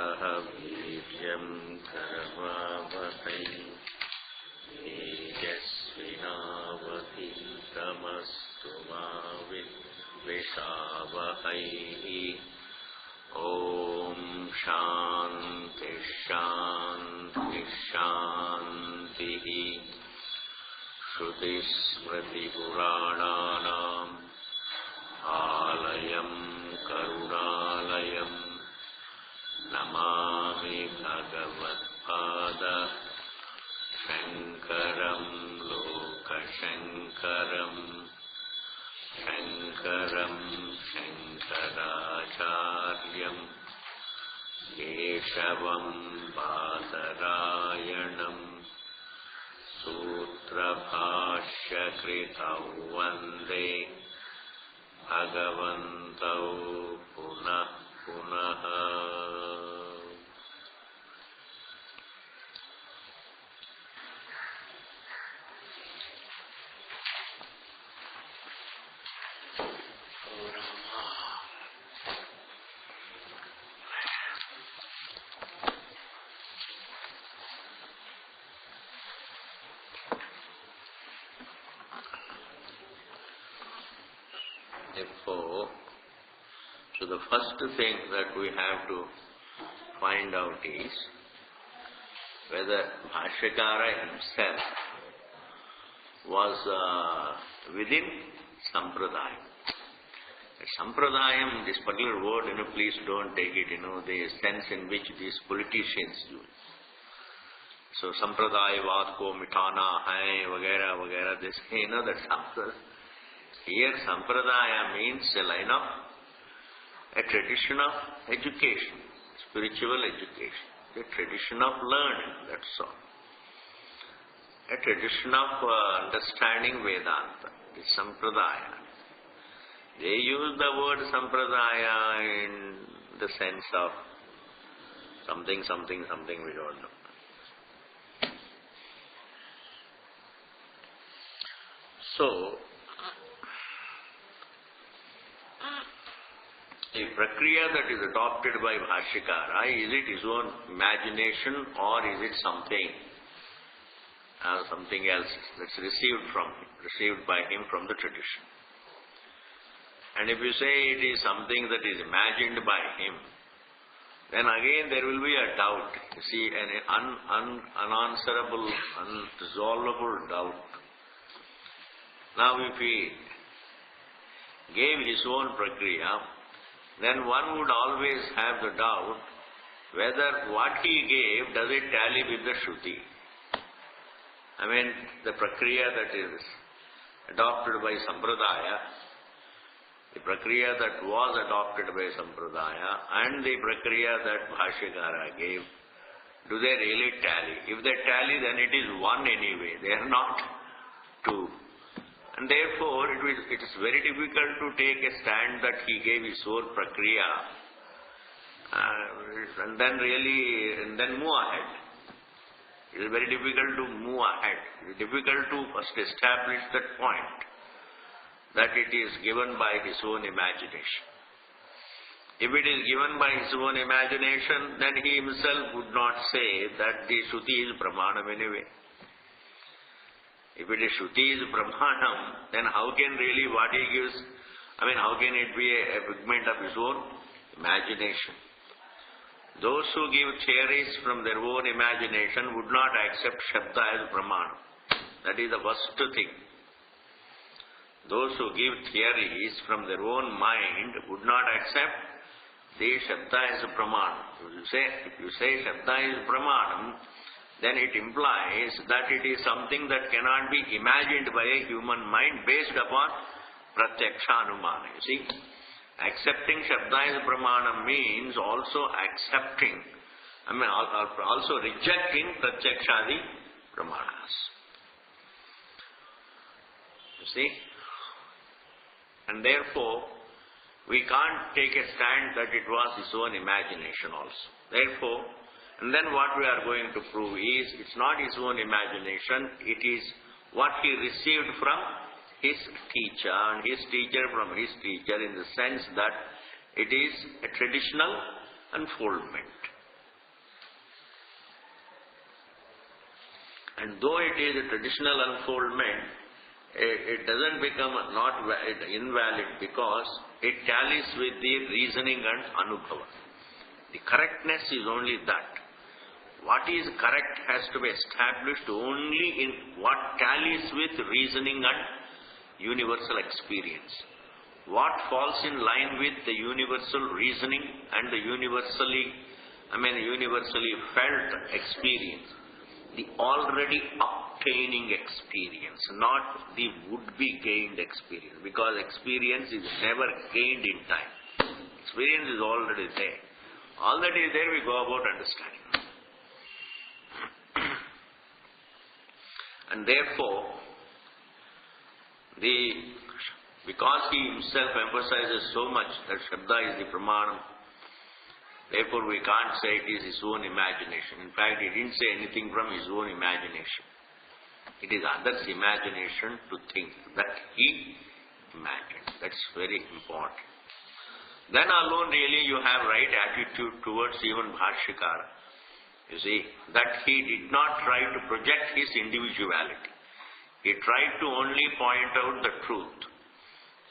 सह वीर्यं करवावहै तेजस्विनावधीतमस्तु मा विद्विषावहै। ॐ शान्ति शान्ति शान्तिः। श्रुतिस्मृतिपुराणानाम् आलयं करुणालयं नमामि भगवत्पाद शङ्करं लोकशङ्करं शङ्करं शङ्कराचार्यं केशवं बादरायणं सूत्रभाष्यकृतौ वन्दे भगवन्तौ पुनः पुनः। Therefore, so the first thing that we have to find out is whether Bhashyakara himself was within Sampradayam. Sampradayam, this particular word, please don't take it, the sense in which these politicians use. So, Sampradayavad ko mitana hai, vagera, vagera, they say, that Sampradaya. Here, Sampradaya means a line of, a tradition of education, spiritual education, a tradition of learning, that's all. A tradition of understanding Vedanta, the Sampradaya. They use the word Sampradaya in the sense of something, something, something, we don't know. So, a prakriya that is adopted by Bhashyakara, is it his own imagination or is it something else that's received by him from the tradition? And if you say it is something that is imagined by him, then again there will be a doubt. You see, an unanswerable, unresolvable doubt. Now if he gave his own prakriya, then one would always have the doubt whether what he gave, does it tally with the Shruti? I mean, the prakriya that is adopted by Sampradaya, the prakriya that was adopted by Sampradaya, and the prakriya that Bhashyakara gave, do they really tally? If they tally, then it is one anyway. They are not two. And therefore, it is very difficult to take a stand that he gave his own prakriya and then move ahead. It is very difficult to move ahead. It is difficult to first establish that point, that it is given by his own imagination. If it is given by his own imagination, then he himself would not say that the Shruti is Pramanam anyway. If it is Shruti is Pramanam, then how can really what he gives, how can it be a figment of his own imagination? Those who give theories from their own imagination would not accept Shabda as Pramanam. That is the first thing. Those who give theories from their own mind would not accept the Shabda as Pramanam. If you say Shabda is Pramanam, then it implies that it is something that cannot be imagined by a human mind based upon pratyaksha anumana. You see, accepting Shabda as Pramanam means also accepting, also rejecting pratyakshadi Pramanas. You see? And therefore, we can't take a stand that it was his own imagination also. Therefore, and then what we are going to prove is, it's not his own imagination, it is what he received from his teacher, and his teacher from his teacher, in the sense that it is a traditional unfoldment. And though it is a traditional unfoldment, it doesn't become invalid because it tallies with the reasoning and anubhava. The correctness is only that. What is correct has to be established only in what tallies with reasoning and universal experience. What falls in line with the universal reasoning and the universally felt experience, the already obtaining experience, not the would-be gained experience, because experience is never gained in time. Experience is already there. All that is there, we go about understanding. And therefore, because he himself emphasizes so much that Shabda is the Pramanam, therefore we can't say it is his own imagination. In fact, he didn't say anything from his own imagination. It is others' imagination to think that he imagined. That's very important. Then alone really you have right attitude towards even Bhashyakara. You see, that he did not try to project his individuality. He tried to only point out the truth.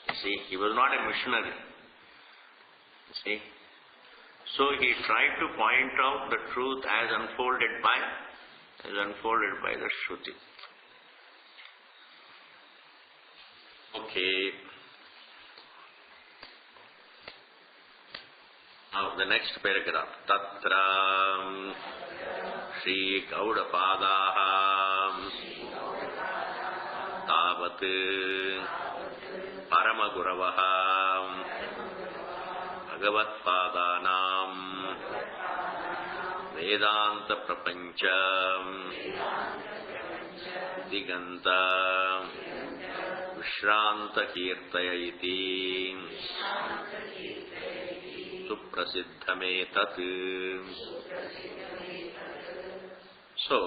You see, he was not a missionary. You see. So he tried to point out the truth as unfolded by the Shruti. Okay. Now the next paragraph. Tatra Shri Gaudapadaha Tavat Paramaguravaha Bhagavatpadanam Vedanta Prapancha Diganta Vishranta Kirtaya iti Suprasiddhame tat. So,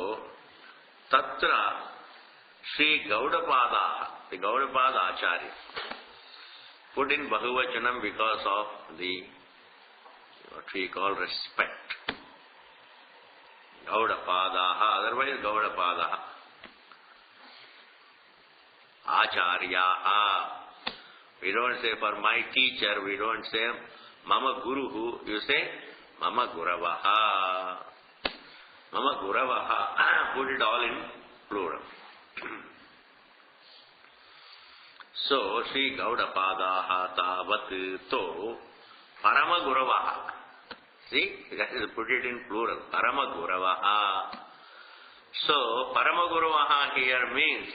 Tatra Sri Gaudapada, the Gaudapada Acharya, put in Bahuvachanam because of the, what we call respect. Gaudapadaha, otherwise Gaudapadaha. Acharyaha. We don't say for my teacher, we don't say Mama Guruhu, you say Mama Guravaha. Mama Guravaha, put it all in plural. So, Sri Gaudapadaha Tavat To Parama Guravaha. See, put it in plural. Parama Guravaha. So, Parama Guravaha here means,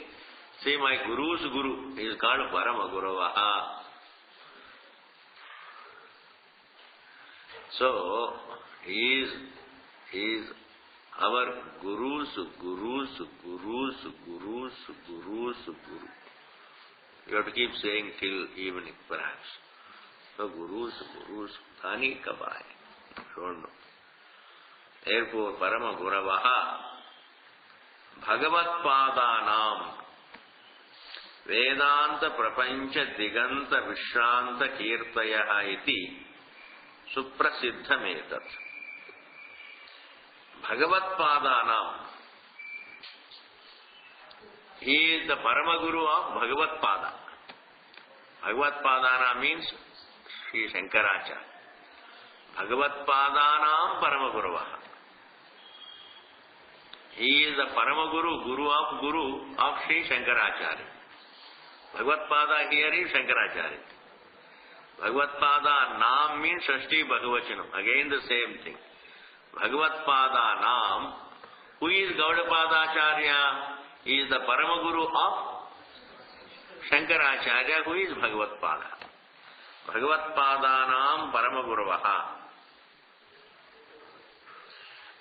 see, my Guru's Guru is called Parama Guravaha. So, he is our Guru's Guru. You have to keep saying till evening, perhaps. So, Guru's, Thani Kabai. Don't know. Therefore, Parama Guravaha, Bhagavatpadanam, Vedanta Prapancha Diganta Vishranta Kirtaya iti Suprasiddhametat. Bhagavatpadanam. He is the Paramaguru of Bhagavatpada. Bhagavatpadana means Sri Shankaracharya. Bhagavatpadanam Paramaguravaha. He is the Paramaguru, Guru of Sri Shankaracharya. Bhagavatpada here is Shankaracharya. Bhagavatpada Nam means Shashti Bhagavachanam. Again the same thing. Bhagavatpada Nam. Who is Gaudapada Acharya? He is the Paramaguru of Shankaracharya, who is Bhagavatpada. Bhagavatpada Nam Paramaguravaha.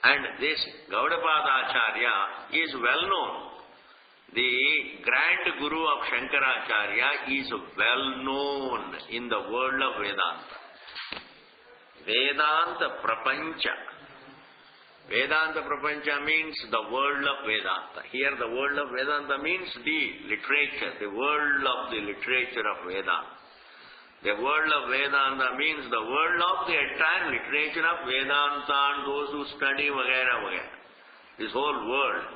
And this Gaudapada Acharya is well known. The grand Guru of Shankaracharya is well known in the world of Vedanta. Vedanta Prapancha. Vedanta Prapancha means the world of Vedanta. Here the world of Vedanta means the literature, the world of the literature of Vedanta. The world of Vedanta means the world of the entire literature of Vedanta and those who study vagaira. This whole world.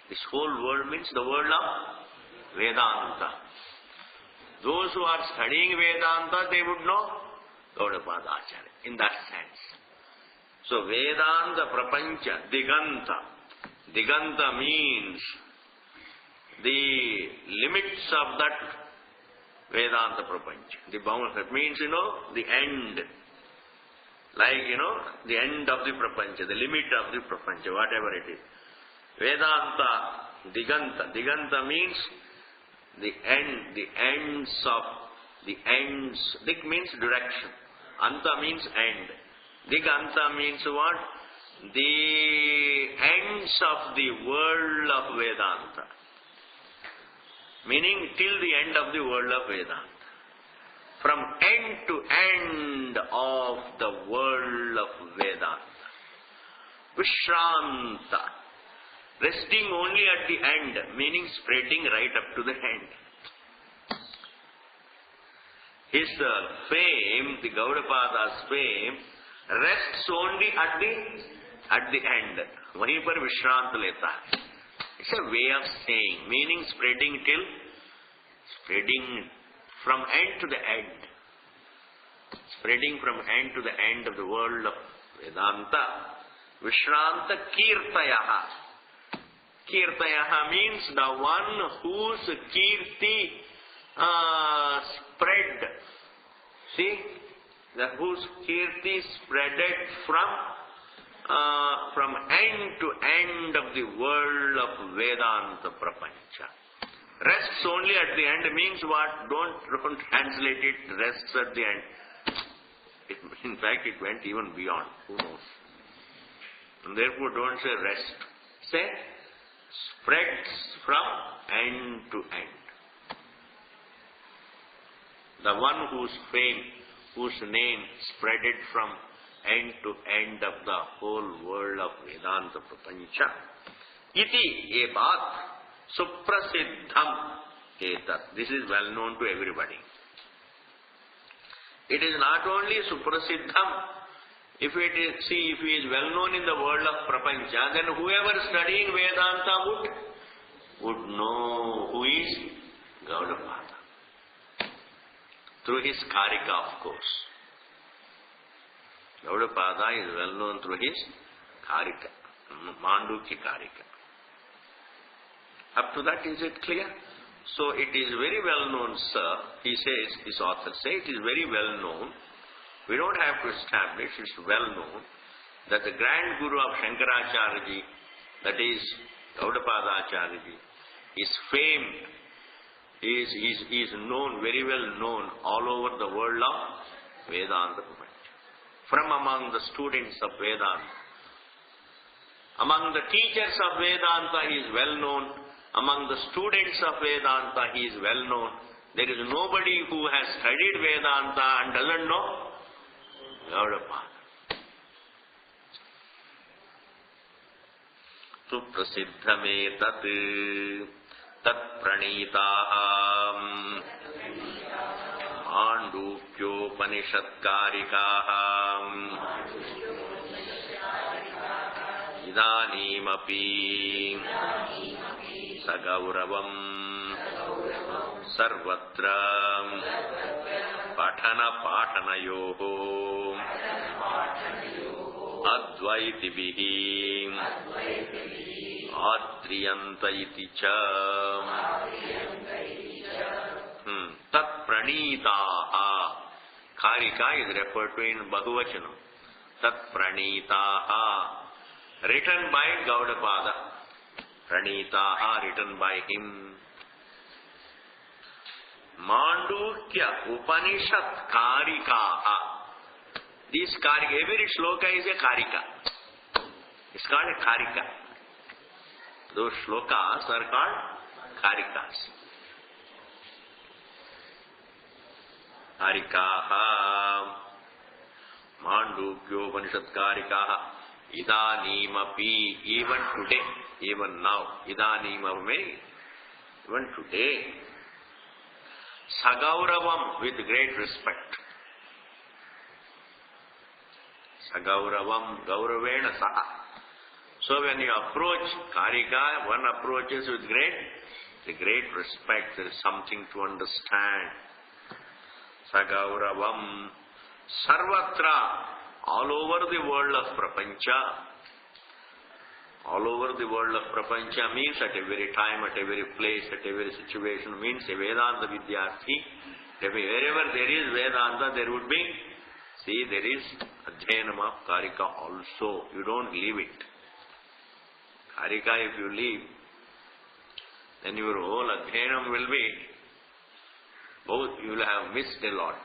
This whole world means the world of Vedanta. Those who are studying Vedanta, they would know Gaudapada Acharya in that sense. So Vedanta Prapancha, Diganta. Diganta means the limits of that Vedanta Prapancha. The bound, that means, the end. Like, the end of the Prapancha, the limit of the Prapancha, whatever it is. Vedanta, Diganta. Diganta means the end, the ends of, the ends. Dig means direction. Anta means end. Diganta means what? The ends of the world of Vedanta. Meaning till the end of the world of Vedanta. From end to end of the world of Vedanta. Vishranta. Resting only at the end, meaning spreading right up to the end. His fame, the Gaudapada's fame, rests only at the end. Wahin par Vishrant leta. It's a way of saying, meaning spreading from end to the end. Spreading from end to the end of the world of Vedanta. Vishranta Kirtayaha. Kirtayaha means the one whose Kirti spread. See? Whose Kirti spreaded from end to end of the world of Vedanta Prapancha. Rests only at the end means what? Don't translate it, rests at the end. In fact, it went even beyond. Who knows? And therefore, don't say rest. Say spreads from end to end. The one whose fame, whose name spreaded from end to end of the whole world of Vedanta Prapancha. Iti ye baat suprasiddham etat. This is well known to everybody. It is not only suprasiddham. If he is well known in the world of Prapancha, then whoever studying Vedanta would know who is Gaudapada. Through his Karika, of course. Gaudapada is well known through his Karika, Mandukya Karika. Up to that, is it clear? So it is very well known, sir. He says, his author says, it is very well known. We don't have to establish, it's well known, that the grand guru of Shankaracharya, that is Gaudapada Acharya, his fame is known, very well known all over the world of Vedanta. From among the students of Vedanta. Among the teachers of Vedanta, he is well known. Among the students of Vedanta, he is well known. There is nobody who has studied Vedanta and doesn't know Gaudapada. Suprasiddhametat tat pranitaham Mandukyopanishadkarikaham idanimapi Sagauravam Sarvatra Patana Patanayoho Advaitibihi Adriyanta iti cha Tat pranitaha. Karika is referred to in Bahuvachanam. Tat pranitaha. Written by Gaudapada. Pranitaha, written by him. Mandukya Upanishad Karikaha. This Karika, every shloka is a Karika. It's called a Karika. Those shlokas are called Karikas. Karikaha. Mandukya Upanishad Karikaha. Idanimapi. Even today. Even now, Idanimame, even today, Sagauravam, with great respect. Sagauravam, Gauravena Saha. So when you approach Karika, one approaches with great respect. There is something to understand. Sagauravam sarvatra, all over the world of prapancha. All over the world of prapancha means at every time, at every place, at every situation, means a Vedanta Vidyarthi. Wherever there is Vedanta, there would be, there is Adhyanam of Karika also. You don't leave it. Karika, if you leave, then your whole Adhyanam will be, you will have missed a lot.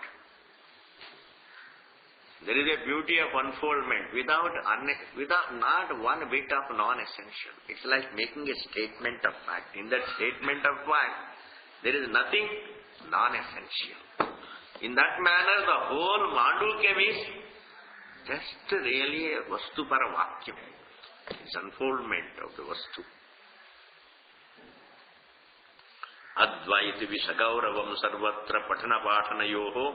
There is a beauty of unfoldment without not one bit of non-essential. It's like making a statement of fact. In that statement of fact, there is nothing non-essential. In that manner, the whole Mandukya is just really a Vastu para Vakyam. It's unfoldment of the Vastu. Advaiti Vishagauravam Sarvatra Patana Patanayoho.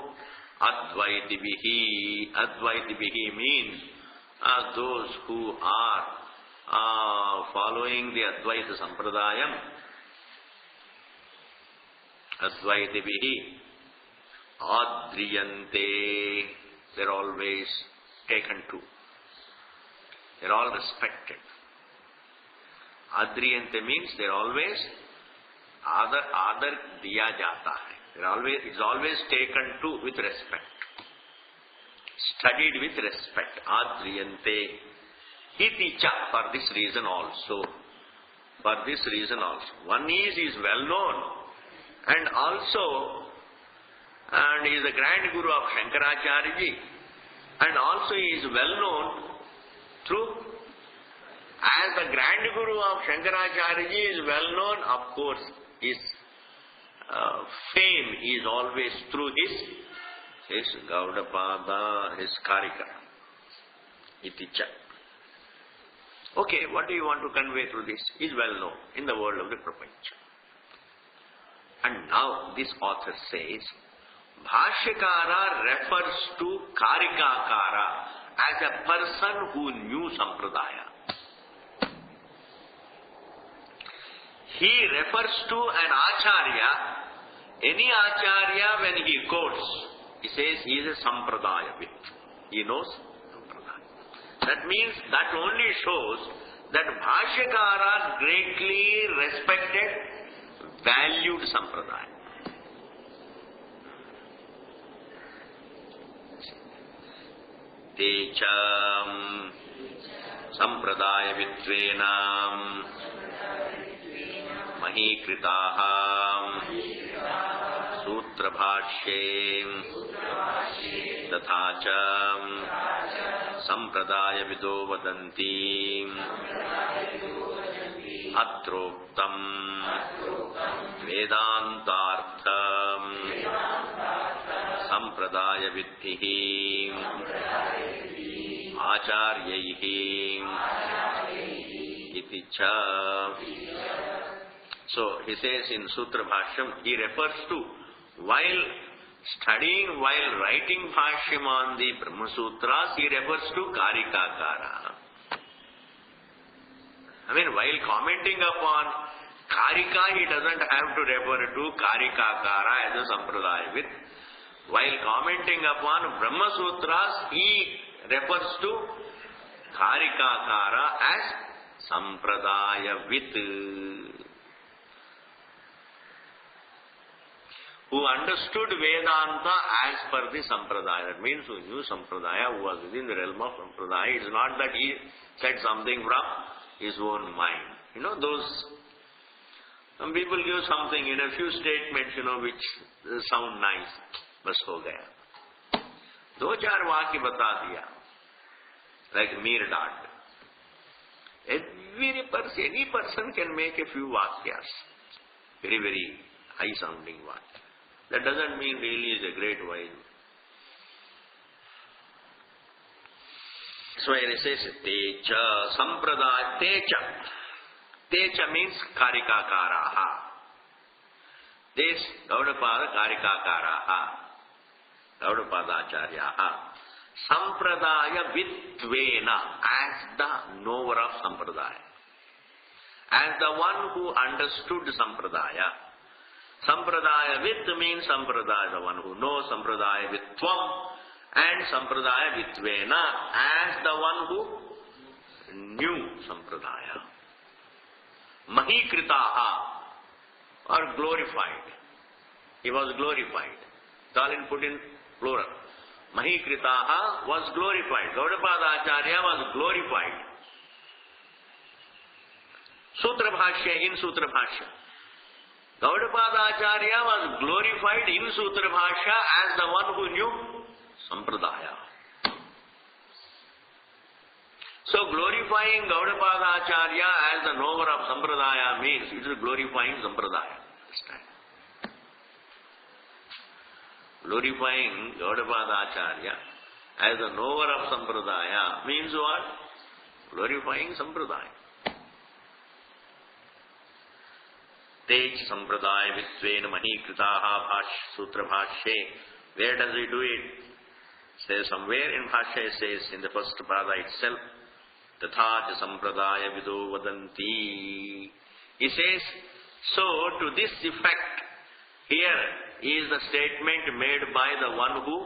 Advaitibihi. Advaitibihi means those who are following the Advaita Sampradayam. Advaitibihi. Adriyante. They're always taken to. They're all respected. Adriyante means they're always Adar diya jata hai. It's always taken to with respect. Studied with respect. Adriyante. Iti cha, for this reason also. For this reason also. One is well known, and also, and he is the grand guru of Shankaracharya ji, and also he is well known through, as the grand guru of Shankaracharya ji is well known, of course, his fame is always through his Gaudapada, his Karika. Iticha. Okay, what do you want to convey through this? He is well known in the world of the Prapancha. And now this author says, Bhashyakara refers to Karikakara as a person who knew Sampradaya. He refers to an Acharya, any Acharya when he quotes, he says he is a Sampradayavit. He knows Sampradaya. That means, that only shows that Bhashyakara greatly respected, valued Sampradaya. Techam Sampradaya Vitvenam Mahikritaham Sutra Bhashyem Tathacham Sampradaya Vido Vadanti Atroktam Vedantartham Sampradaya Vidhihi Acharyaihi Iti cha. So he says in Sutra Bhashyam, he refers to while studying, while writing Bhashyam on the Brahma Sutras, he refers to Karikakara. While commenting upon Karika, he doesn't have to refer to Karikakara as a Sampradayavit. While commenting upon Brahma Sutras, he refers to Karikakara as Sampradayavit, who understood Vedanta as per the Sampradaya. That means who knew Sampradaya, who was within the realm of Sampradaya. It is not that he said something from his own mind. Some people give something in a few statements, which sound nice. Bas ho gaya. Do char vakya bata diya. Like mere dot. Any person can make a few vakyas. Very, very high sounding vakya. That doesn't mean really is a great wine. So it says, Techa Sampradaya Techa. Techa means Karikakaraha. This Gaudapada Karikakaraha. Gaudapada Acharyaha. Sampradaya vitvena, as the knower of Sampradaya. As the one who understood Sampradaya. Sampradaya vit means Sampradaya, the one who knows Sampradaya vitvam, and Sampradaya vitvena, as the one who knew Sampradaya. Mahikritaha, or glorified. He was glorified. Stalin put in plural. Mahikritaha was glorified. Gaudapada Acharya was glorified. Sutra Bhashya, in Sutra Bhashya. Gaudapada Acharya was glorified in Sutra Bhashya as the one who knew Sampradaya. So glorifying Gaudapada Acharya as the knower of Sampradaya means it is glorifying Sampradaya. Understand? Glorifying Gaudapada Acharya as the knower of Sampradaya means what? Glorifying Sampradaya. Tej Sampradaya Vitvena Mahikritaha Sutra Bhashye. Where does he do it? Says somewhere in Bhashya, it says in the first pada itself, Tatha Sampradaya Vido Vadanti. He says, so to this effect, here is the statement made by the one who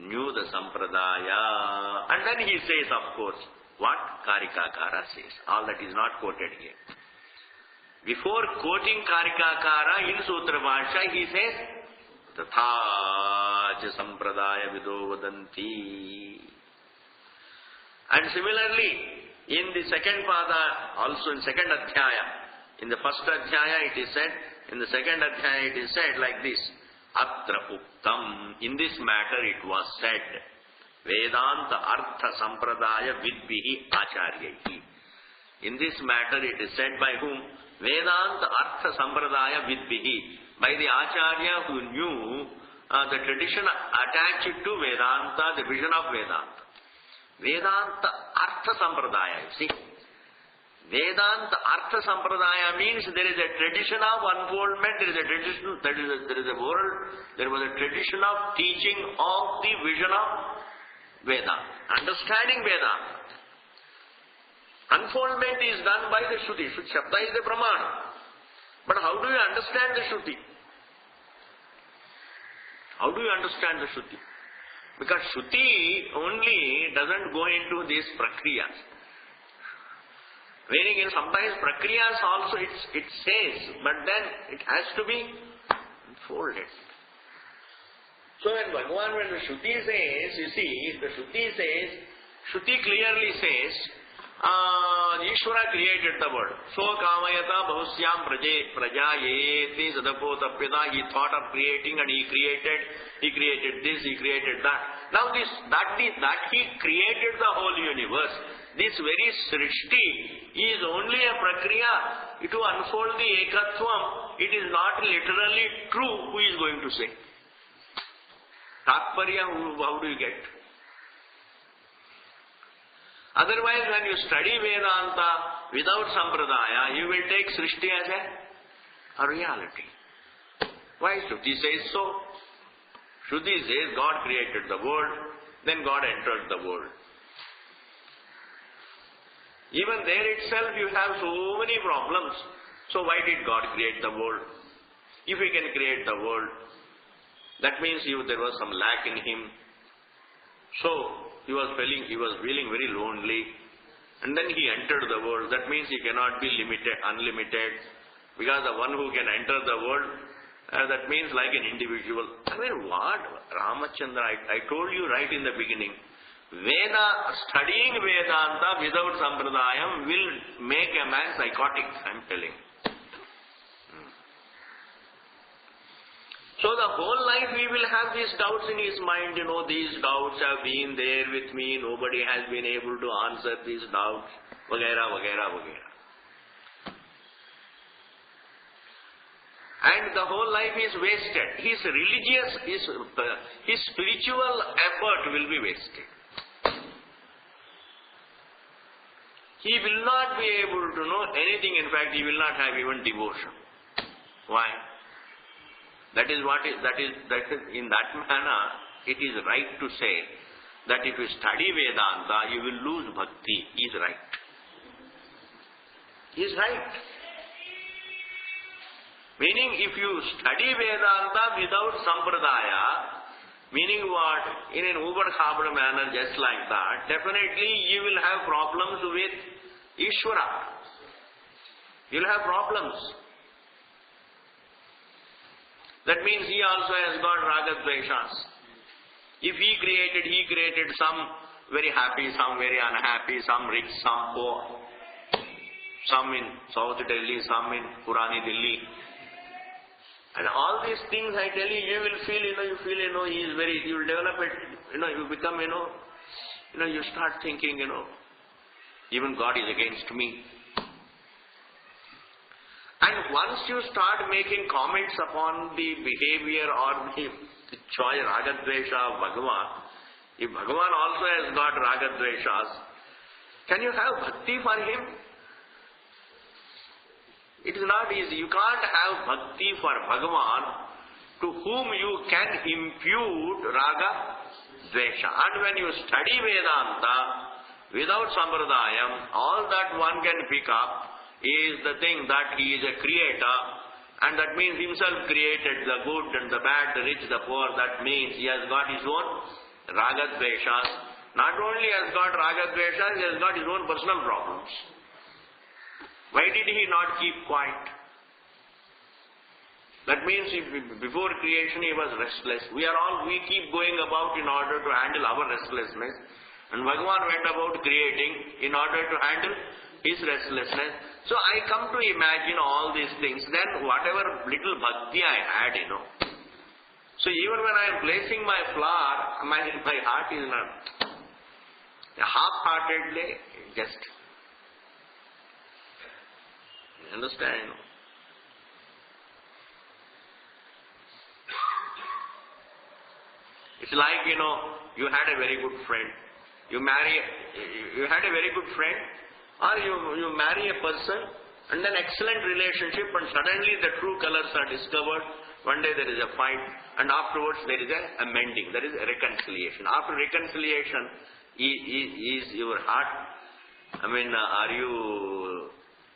knew the Sampradaya. And then he says, of course, what Karikakara says. All that is not quoted here. Before quoting Karikakara in Sutra Bhashya, he says, Tatha Sampradaya Vido Vadanti. And similarly, in the second pada, also in second adhyaya, in the first adhyaya it is said, in the second adhyaya it is said like this, Atra Uktam, in this matter it was said, Vedanta Artha Sampradaya Vidbihi Acharyahi. In this matter it is said by whom? Vedanta Artha Sampradaya Vidbihi, by the Acharya who knew the tradition attached to Vedanta, the vision of Vedanta. Vedanta Artha Sampradaya, you see. Vedanta Artha Sampradaya means there is a tradition of unfoldment, there is a tradition, there is a world, there was a tradition of teaching of the vision of Vedanta, understanding Vedanta. Unfoldment is done by the Shruti. Shruti Shabda is the Pramana. But how do you understand the Shruti? How do you understand the Shruti? Because Shruti only doesn't go into these prakriyas. Meaning sometimes prakriyas also it says, but then it has to be unfolded. So when Bhagavan, when the Shruti says, you see, the Shruti says, Shruti clearly says, Ishvara created the world. So kamayata bahusyam prajayeti sadapotapyata. He thought of creating and he created this, he created that. Now that he created the whole universe. This very srishti is only a prakriya to unfold the ekatvam. It is not literally true. Who is going to say? Tatparya, how do you get? Otherwise, when you study Vedanta without Sampradaya, you will take Srishti as a reality. Why? Shruti says so. Shruti says God created the world, then God entered the world. Even there itself you have so many problems. So why did God create the world? If He can create the world, that means there was some lack in Him. So he was feeling very lonely. And then he entered the world. That means he cannot be unlimited. Because the one who can enter the world, that means like an individual. I mean, what? Ramachandra, I told you right in the beginning. Studying Vedanta without Sampradayam will make a man psychotic, I am telling. So the whole life he will have these doubts in his mind, these doubts have been there with me, nobody has been able to answer these doubts, vagaira, vagaira, vagaira. And the whole life is wasted. His spiritual effort will be wasted. He will not be able to know anything. In fact, he will not have even devotion. Why? That is in that manner, it is right to say that if you study Vedanta, you will lose bhakti. He is right. He is right. Meaning, if you study Vedanta without Sampradaya, meaning what? In an uber-khabra manner, just like that, definitely you will have problems with Ishvara. You will have problems. That means he also has got raga dveshas. If he created some very happy, some very unhappy, some rich, some poor, some in South Delhi, some in Purani Delhi. And all these things I tell you, you will feel, he is very, you will develop it, you become, you start thinking, even God is against me. And once you start making comments upon the behavior or the choice, ragadvesha of Bhagavan, if Bhagavan also has got ragadveshas, can you have bhakti for him? It is not easy. You can't have bhakti for Bhagavan to whom you can impute raga, dvesha. And when you study Vedanta without Sampradayam, all that one can pick up is the thing that he is a creator, and that means himself created the good and the bad, the rich, the poor. That means he has got his own raga, dveshas. Not only has got raga, dveshas, he has got his own personal problems. Why did he not keep quiet? That means before creation he was restless. We keep going about in order to handle our restlessness. And Bhagavan went about creating in order to handle his restlessness. So I come to imagine all these things. Then whatever little bhakti I had, So even when I am placing my flower, my heart is not half-heartedly just... Understand? It's like, you had a very good friend. You had a very good friend, or you marry a person, and then excellent relationship, and suddenly the true colors are discovered. One day there is a fight, and afterwards there is a mending, there is a reconciliation. After reconciliation, is your heart,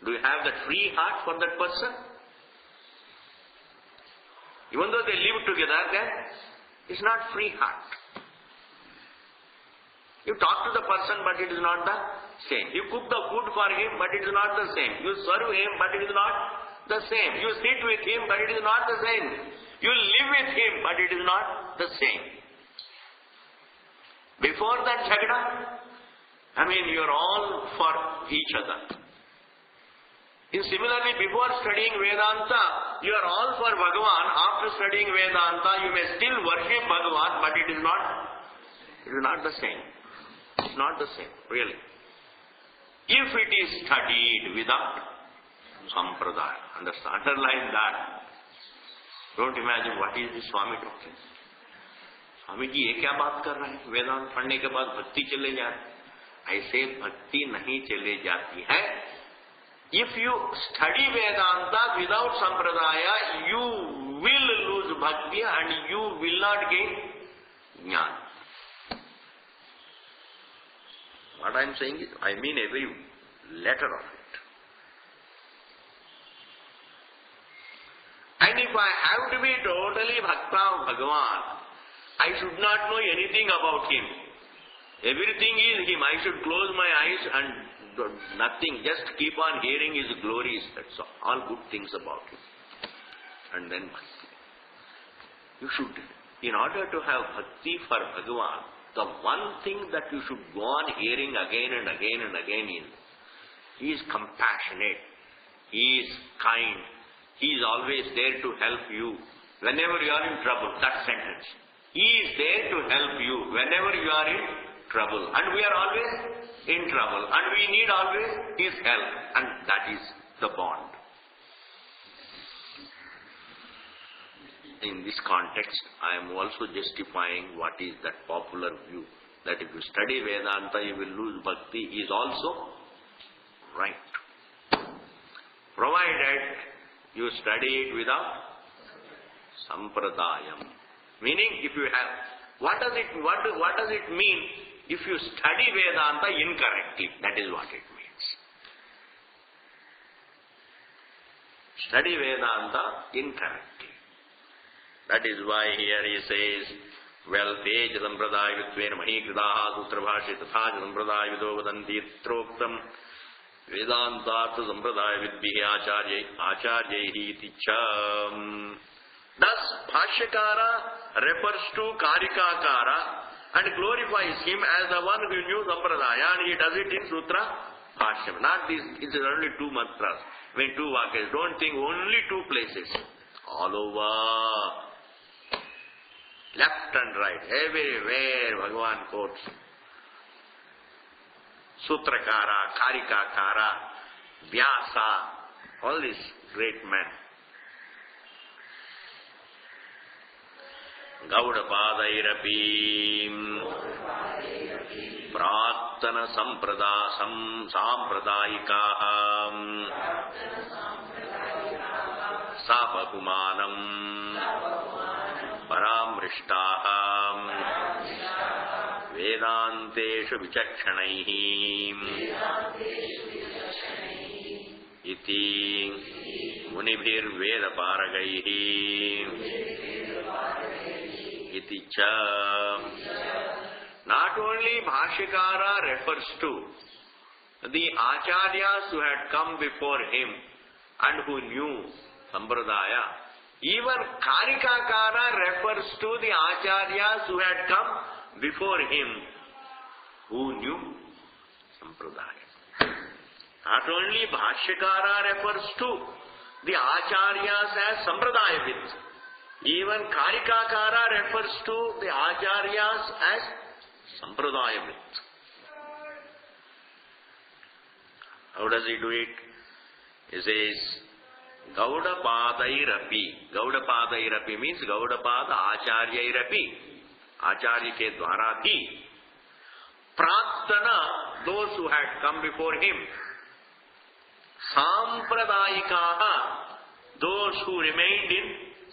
do you have that free heart for that person? Even though they live together, then it's not free heart. You talk to the person, but it is not the same. You cook the food for him, but it is not the same. You serve him, but it is not the same. You sit with him, but it is not the same. You live with him, but it is not the same. Before that jhagda, you are all for each other. Similarly, before studying Vedanta, you are all for Bhagavan. After studying Vedanta, you may still worship Bhagavan, but it is not the same. It's not the same, really. If it is studied without Sampradaya, underline that. Don't imagine what is this Swami talking. Swami ji, ये क्या बात कर रहे हैं? वेदांत पढ़ने के बाद भक्ति चले जाए. ऐसे भक्ति नहीं चले जाती है. If you study Vedanta without Sampradaya, you will lose bhakti and you will not gain jnana. What I am saying is, I mean every letter of it. And if I have to be totally bhakta of Bhagavan, I should not know anything about him. Everything is him. I should close my eyes and nothing, just keep on hearing his glories, that's all good things about him. And then bhakti. You should, in order to have bhakti for Bhagavan, the one thing that you should go on hearing again and again and again is, he is compassionate, he is kind, he is always there to help you. Whenever you are in trouble, that sentence. He is there to help you whenever you are in trouble. And we are always in trouble. And we need always his help. And that is the bond. In this context, I am also justifying what is that popular view, that if you study Vedanta, you will lose bhakti, is also right. Provided you study it without Sampradayam. Meaning, if you have What does it mean if you study Vedanta incorrectly? That is what it means. Study Vedanta incorrectly. That is why here he says, well, tej sampradaya vitvena mahikritaha sutra bhashe tatha sampradaya vido vadanti troktam Vedantartha sampradaya vidbihi acharyaihi iti cha. Thus, Bhashyakara refers to Karikakara and glorifies him as the one who knew Sampradaya, and he does it in Sutra Bhashyam. Not this, it is only two mantras, two vakyas. Don't think only two places. All over. Left and right, everywhere Bhagavan quotes. Sutrakara, Karikakara, Vyasa, all these great men. Gaudapadairapi Pratana Sampradayikaha Sapakumanam Paramrishtaha Vedanteshu Vichakshanaih Iti Munibhir Vedaparagaih Iti cha. Not only Bhashyakara refers to the Acharyas who had come before him and who knew Sampradaya, even Karikakara refers to the Acharyas who had come before him who knew Sampradaya. Not only Bhashyakara refers to the Acharyas as Sampradayavit, even Karikakara refers to the Acharyas as Sampradayavit. How does he do it? He says, Gaudapadairapi. Gaudapadairapi means Gaudapada Acharyairapi. Acharya ke dwara ti. Pratana, those who had come before him. Sampradayikaha, those who remained in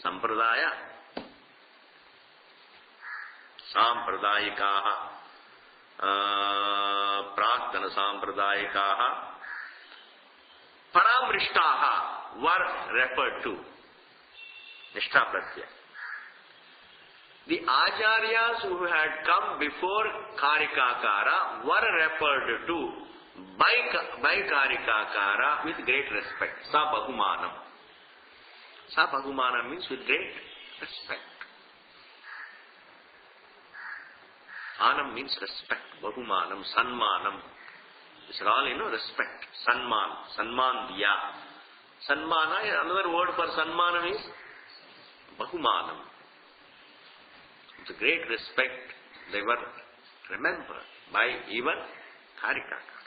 Sampradaya. Sampradayikaha, Pratana Sampradayikaha, Paramrishtaha were referred to. Nishtha Pratyaya. The Acharyas who had come before Karikakara were referred to by Karikakara with great respect. Sa Bahumanam. Sa Bahumanam means with great respect. Anam means respect. Bahumanam, Sanmanam. These are all, respect. Sanman diya. Sanmana, another word for Sanmanam is Bahumanam. With great respect, they were remembered by even Karikakara.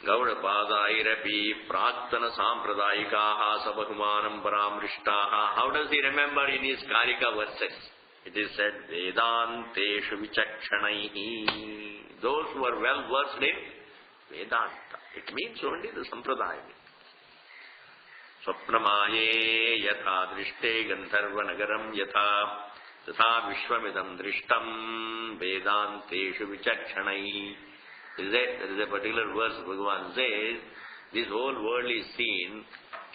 Gaudapadairapi Pratana Sampradayikaha Sabahumanam Paramrishtaha. How does he remember in his Karika verses? It is said, Vedanteshu Vichakshanaih. Those who are well versed in Vedanta. It means only the Sampradaya. Swapnamaye yatha drishte gandharva nagaram yatha tatha vishwamidam drishtam Vedanteshu Vichakshanaih. There is a particular verse Bhagavan says, this whole world is seen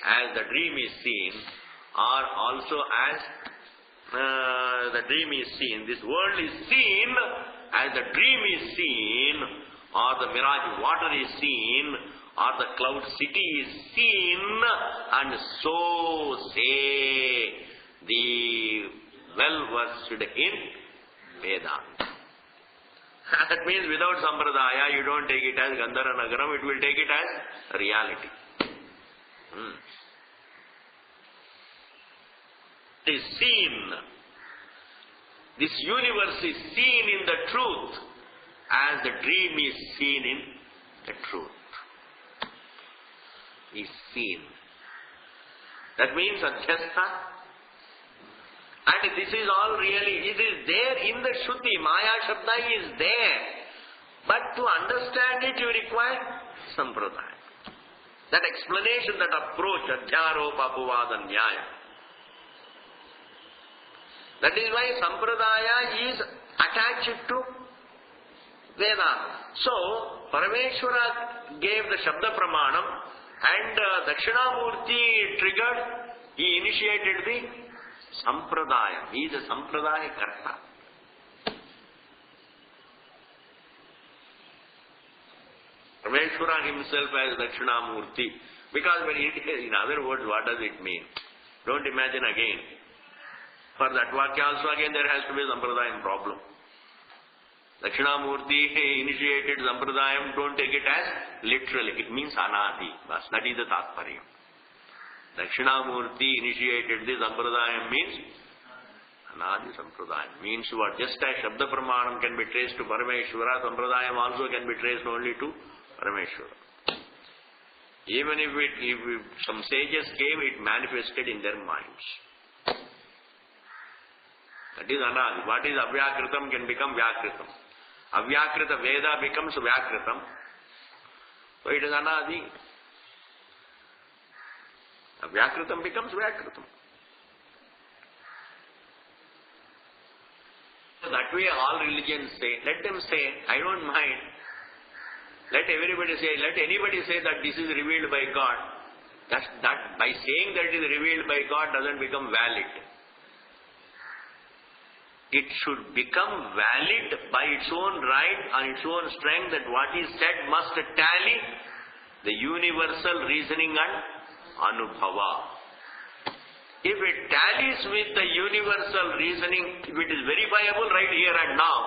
as the dream is seen, or also as the dream is seen. This world is seen as the dream is seen, or the mirage water is seen, or the cloud city is seen, and so say the well-versed in Vedanta. That means without Sampradaya, you don't take it as Gandhara Nagaram, it will take it as reality. It is seen. This universe is seen in the truth as the dream is seen in the truth. Is seen. That means Adhyastha. And this is all really, it is there in the Shruti. Maya Shabda is there. But to understand it, you require Sampradaya. That explanation, that approach, Adhyaropa Apuvada Nyaya. That is why Sampradaya is attached to Vedanta. So, Parameshwara gave the Shabda Pramanam and Dakshinamurti triggered, he initiated the Sampradaya. He is a Sampradaya Karta. Parameshwara himself as Dakshinamurti. Because when in other words, what does it mean? Don't imagine again. For that Vakya also again there has to be a Sampradayam problem. Dakshinamurti initiated Sampradayam, don't take it as literally. It means Anadi. That is the Tatparyam. Dakshinamurti initiated the Sampradayam means Anadi Sampradayam. Means what? Just as Shabda Pramanam can be traced to Parameshwara, Sampradayam also can be traced only to Parameshwara. Even if some sages came, it manifested in their minds. That is Anadi. What is Avyakritam can become Vyakritam. Avyakrita Veda becomes Vyakritam. So it is Anadi. Avyakritam becomes Vyakritam. So that way all religions say, let them say, I don't mind. Let everybody say, let anybody say that this is revealed by God. That by saying that it is revealed by God doesn't become valid. It should become valid by its own right, on its own strength, that what is said must tally the universal reasoning and anubhava. If it tallies with the universal reasoning, if it is verifiable right here and now,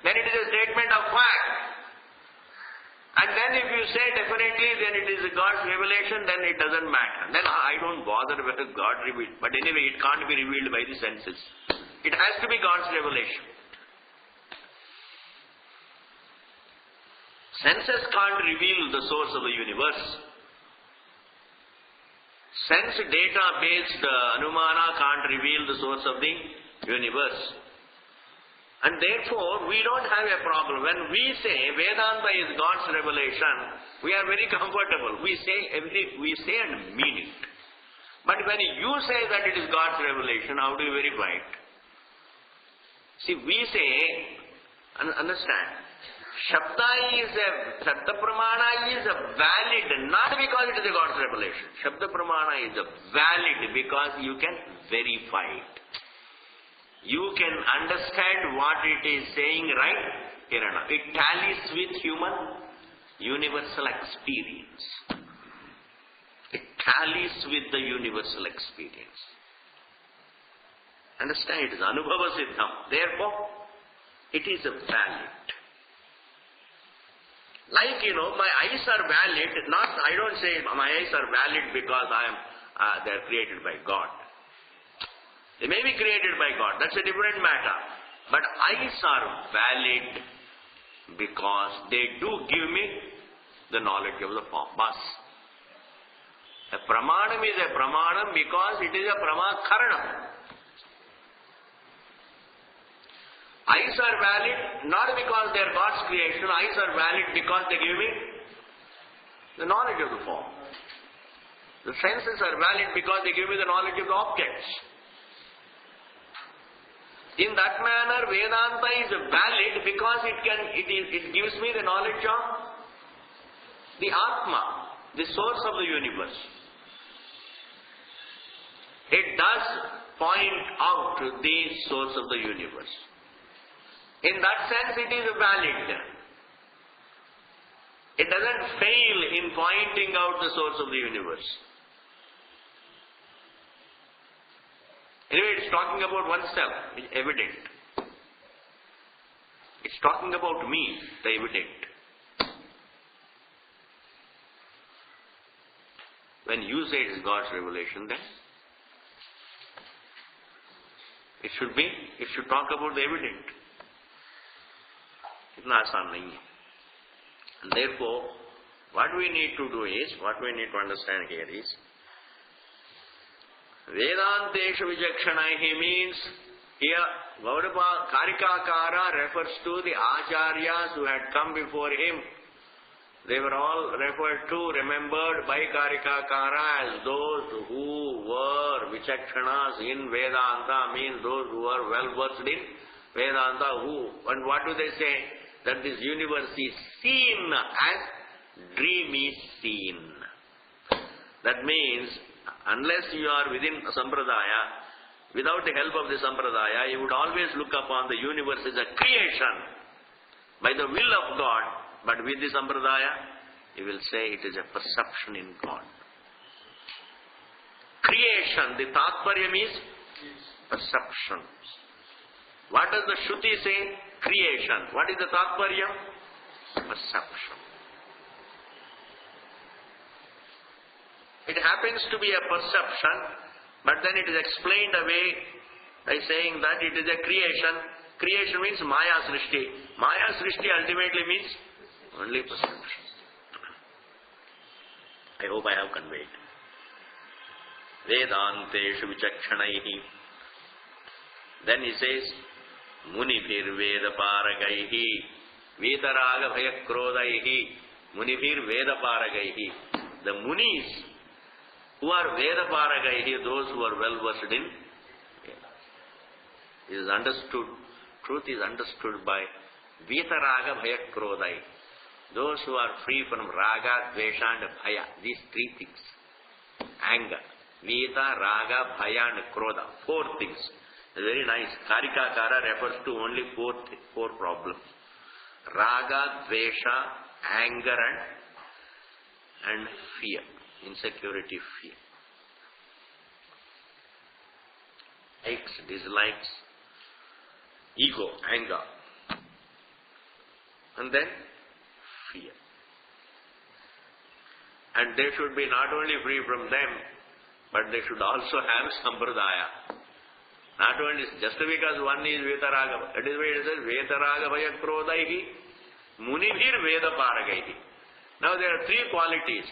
then it is a statement of fact. And then if you say definitely then it is God's revelation, then it doesn't matter. Then I don't bother whether God revealed. But anyway, it can't be revealed by the senses. It has to be God's revelation. Senses can't reveal the source of the universe. Sense data based Anumana can't reveal the source of the universe. And therefore, we don't have a problem. When we say Vedanta is God's revelation, we are very comfortable. We say and mean it. But when you say that it is God's revelation, how do you verify it? See, we say, understand, Shabda Pramana is valid, not because it is a God's revelation. Shabda Pramana is valid because you can verify it. You can understand what it is saying right here and now. It tallies with human universal experience. It tallies with the universal experience. Understand, it is Anubhava Siddham. Therefore, it is valid. Like, my eyes are valid, I don't say my eyes are valid because they are created by God. They may be created by God. That's a different matter. But eyes are valid because they do give me the knowledge of the form. Bas. A pramanam is a pramanam because it is a pramakaranam. Eyes are valid not because they are God's creation. Eyes are valid because they give me the knowledge of the form. The senses are valid because they give me the knowledge of the objects. In that manner, Vedanta is valid because it gives me the knowledge of the Atma, the source of the universe. It does point out the source of the universe. In that sense, it is valid. It doesn't fail in pointing out the source of the universe. Anyway, it's talking about oneself, it's evident. It's talking about me, the evident. When you say it is God's revelation, then it should talk about the evident. Itna aasan nahi hai. And therefore, what we need to understand here is, Vedanteshu Vijakshanahi means, here Karikakara refers to the Acharyas who had come before him They were all referred to, remembered by Karikakara as those who were Vichakshanas in Vedanta, means those who were well versed in Vedanta. And what do they say? That this universe is seen as dream is seen. That means, unless you are within a Sampradaya, without the help of the Sampradaya, you would always look upon the universe as a creation by the will of God. But with the Sampradaya, you will say it is a perception in God. Creation, the Tatparyam is perception. What does the Shruti say? Creation. What is the Tatparyam? Perception. It happens to be a perception, but then it is explained away by saying that it is a creation. Creation means Maya Srishti. Maya Srishti ultimately means only perception. I hope I have conveyed. Vedanteshu vichakshanaihi. Then he says, Munibhir vedaparagaihi, Vitaraga bhayakrodaihi, Munibhir vedaparagaihi. The Munis who are vedaparagaihi, those who are well versed in Vedas. It is understood, truth is understood by Vitaraga bhayakrodai. Those who are free from raga, dvesha and bhaya. These three things. Anger. Vita, raga, bhaya and krodha. Four things. Very nice. Karikakara refers to only four problems. Raga, dvesha, anger and fear. Insecurity, fear. Likes, dislikes, ego, anger. And then fear. And they should be not only free from them, but they should also have sampradaya. Not only, just because one is Vetaraga, that is why it says Vetaraga Vayakrodaihi, Munibhir Vedaparagaihi. Now there are three qualities.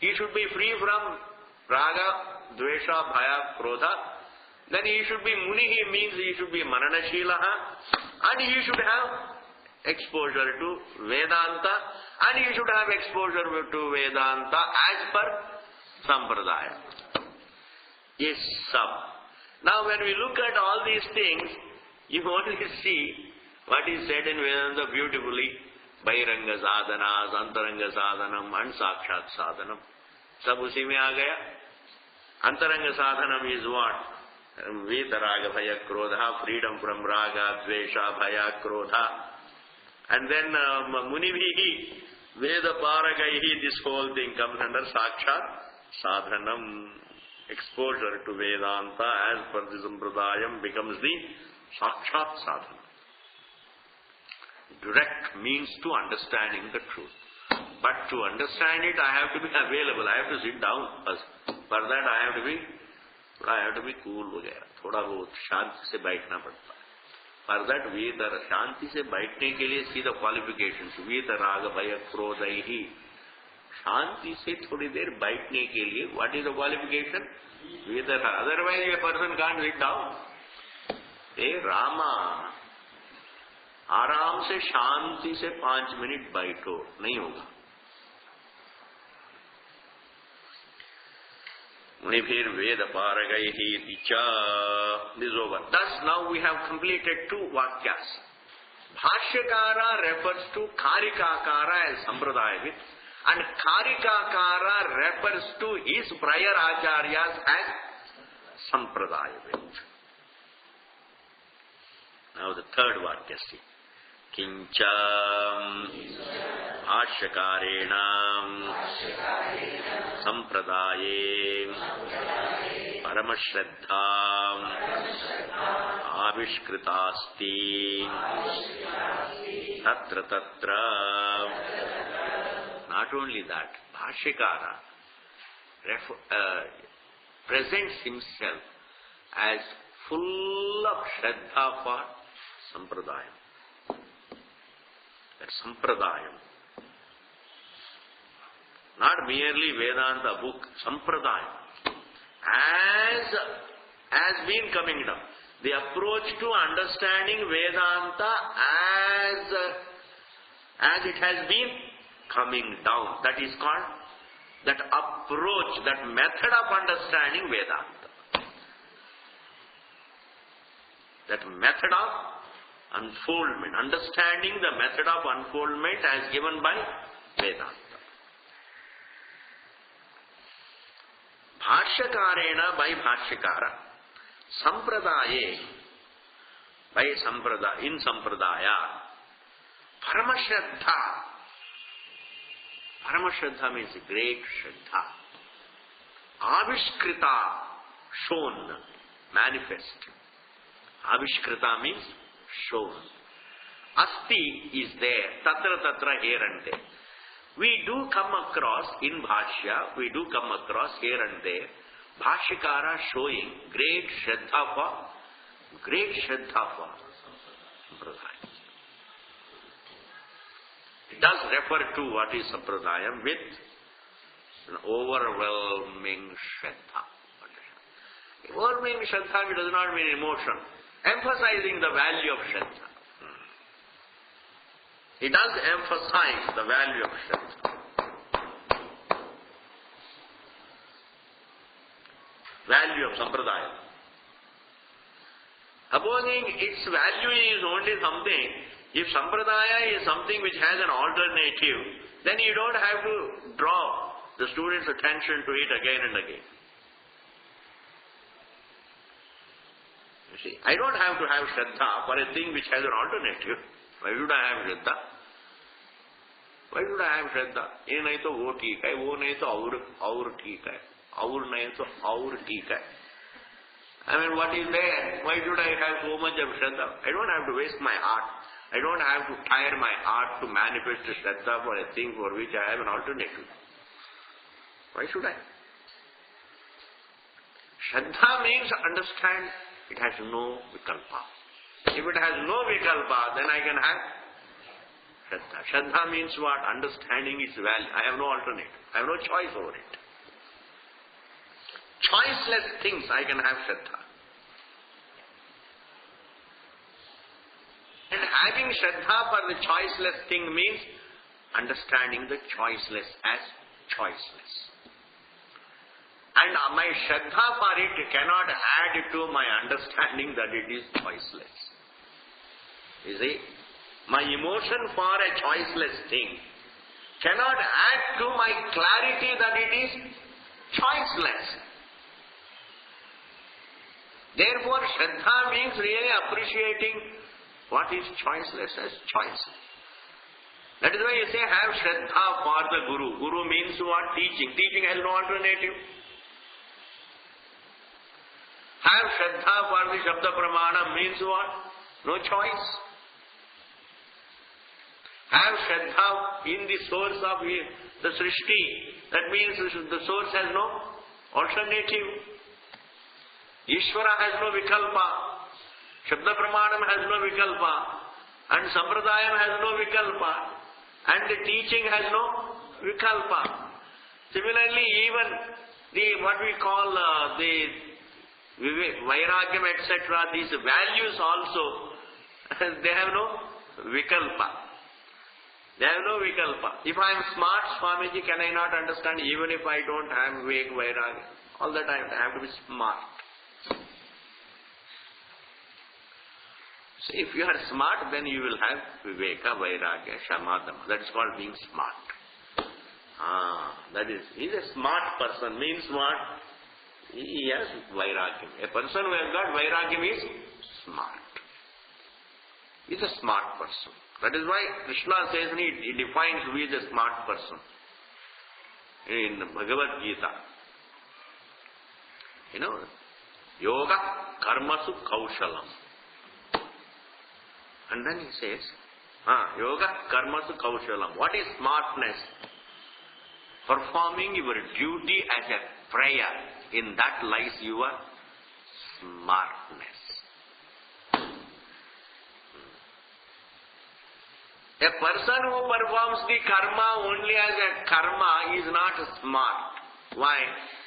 He should be free from Raga, Dvesha, Bhaya, Krodha. Then he should be Munihi, means he should be Maranashilaha, and he should have exposure to Vedanta, and you should have exposure to Vedanta as per Sampradaya. Yes, some. Now when we look at all these things, you only see what is said in Vedanta beautifully. Bairanga sadhanas, antaranga sadhanam and sakshat sadhanam. Sab usi mein aa gaya. Antaranga sadhanam is what? Vitaraga bhaya krodha, freedom from raga, dvesha, bhaya, krodha. And then Munibhihi, Veda Paragaihi, this whole thing comes under Sakshat Sadhanam. Exposure to Vedanta as per the Sampradayam becomes the Sakshat Sadhanam. Direct means to understanding the truth. But to understand it, I have to be available. I have to sit down first. For that, I have to be cool. Thoda bahut shanti se baithna padta. For that, shanti se baithne ke liye see the qualifications. Vita raga bhaya krodaihi. Shanti se thodi der baithne ke liye, what is the qualification? Vita raga. Otherwise, a person can't sit down. Hey Rama, आराम से शांति से 5 minute बैठो, नहीं होगा. Munibhir Veda Paragaihi Ticha. This is over. Thus now we have completed 2 Vakyas. Bhashyakara refers to Karikakara as Sampradayavit, and Karikakara refers to his prior Acharyas as Sampradayavit. Now the third Vakya, see. Kincha Bhasyakarena Sampradaye Paramashraddha Avishkritasti Tatra Tatra. Not only that, Bhashyakara presents himself as full of Shraddha for Sampradayam. That Sampradayam. Not merely Vedanta book, Sampradayam. As been coming down. The approach to understanding Vedanta as it has been coming down. That is called, that approach, that method of understanding Vedanta. That method of unfoldment, understanding the method of unfoldment as given by Vedanta. Bhashyakarena, by Bhashyakara. Sampradaye, by Sampradaya, in Sampradaya. Paramashraddha. Paramashraddha means great Shraddha. Avishkrita, shown, manifest. Avishkrita means shown. Asti is there, tatra tatra, here and there. We do come across in Bhashya, we do come across here and there, Bhashyakara showing great Shraddha for Sampradaya. It does refer to what is Sampradayam with an overwhelming Shraddha. Overwhelming Shraddha does not mean emotion. Emphasizing the value of Shraddha. It does emphasize the value of Shraddha. Value of Sampradaya. Supposing its value is only something, if Sampradaya is something which has an alternative, then you don't have to draw the student's attention to it again and again. You see, I don't have to have Shraddha for a thing which has an alternative. Why should I have Shraddha? Why should I have Shraddha? ये नहीं तो वो ठीक है, वो नहीं तो और ठीक है, और नहीं तो और ठीक है. I mean, what is there? Why should I have so much of Shraddha? I don't have to waste my heart. I don't have to tire my heart to manifest Shraddha for a thing for which I have an alternative. Why should I? Shraddha means understand it has no vikalpa. If it has no vikalpa, then I can have Shraddha. Shraddha means what? Understanding its value. I have no alternative. I have no choice over it. Choiceless things I can have Shraddha. And having Shraddha for the choiceless thing means understanding the choiceless as choiceless. And my Shraddha for it cannot add to my understanding that it is choiceless. You see, my emotion for a choiceless thing cannot add to my clarity that it is choiceless. Therefore, Shraddha means really appreciating what is choiceless as choice. That is why you say have Shraddha for the Guru. Guru means what? Teaching. Teaching has no alternative. Have Shraddha for the Shabda Pramana means what? No choice. Have Shraddha in the source of the Srishti. That means the source has no alternative. Ishvara has no vikalpa. Shabda Pramanam has no vikalpa. And Sampradayam has no vikalpa. And the teaching has no vikalpa. Similarly, even the what we call the Vairagyam, etc., these values also, they have no vikalpa. They have no vikalpa. If I am smart, Swamiji, can I not understand even if I don't have Vivek, Vairagya? All the time I have to be smart. So if you are smart, then you will have Viveka, Vairagya, Shamadama. That is called being smart. That is, he is a smart person. Means what? He has Vairagyam. A person who has got Vairagyam is smart. He is a smart person. That is why Krishna says, he defines who is a smart person in Bhagavad Gita. You know, Yoga Karmasu Kaushalam. And then he says, Yoga Karmasu Kaushalam. What is smartness? Performing your duty as a prayer. In that lies your smartness. A person who performs the karma only as a karma is not smart. Why?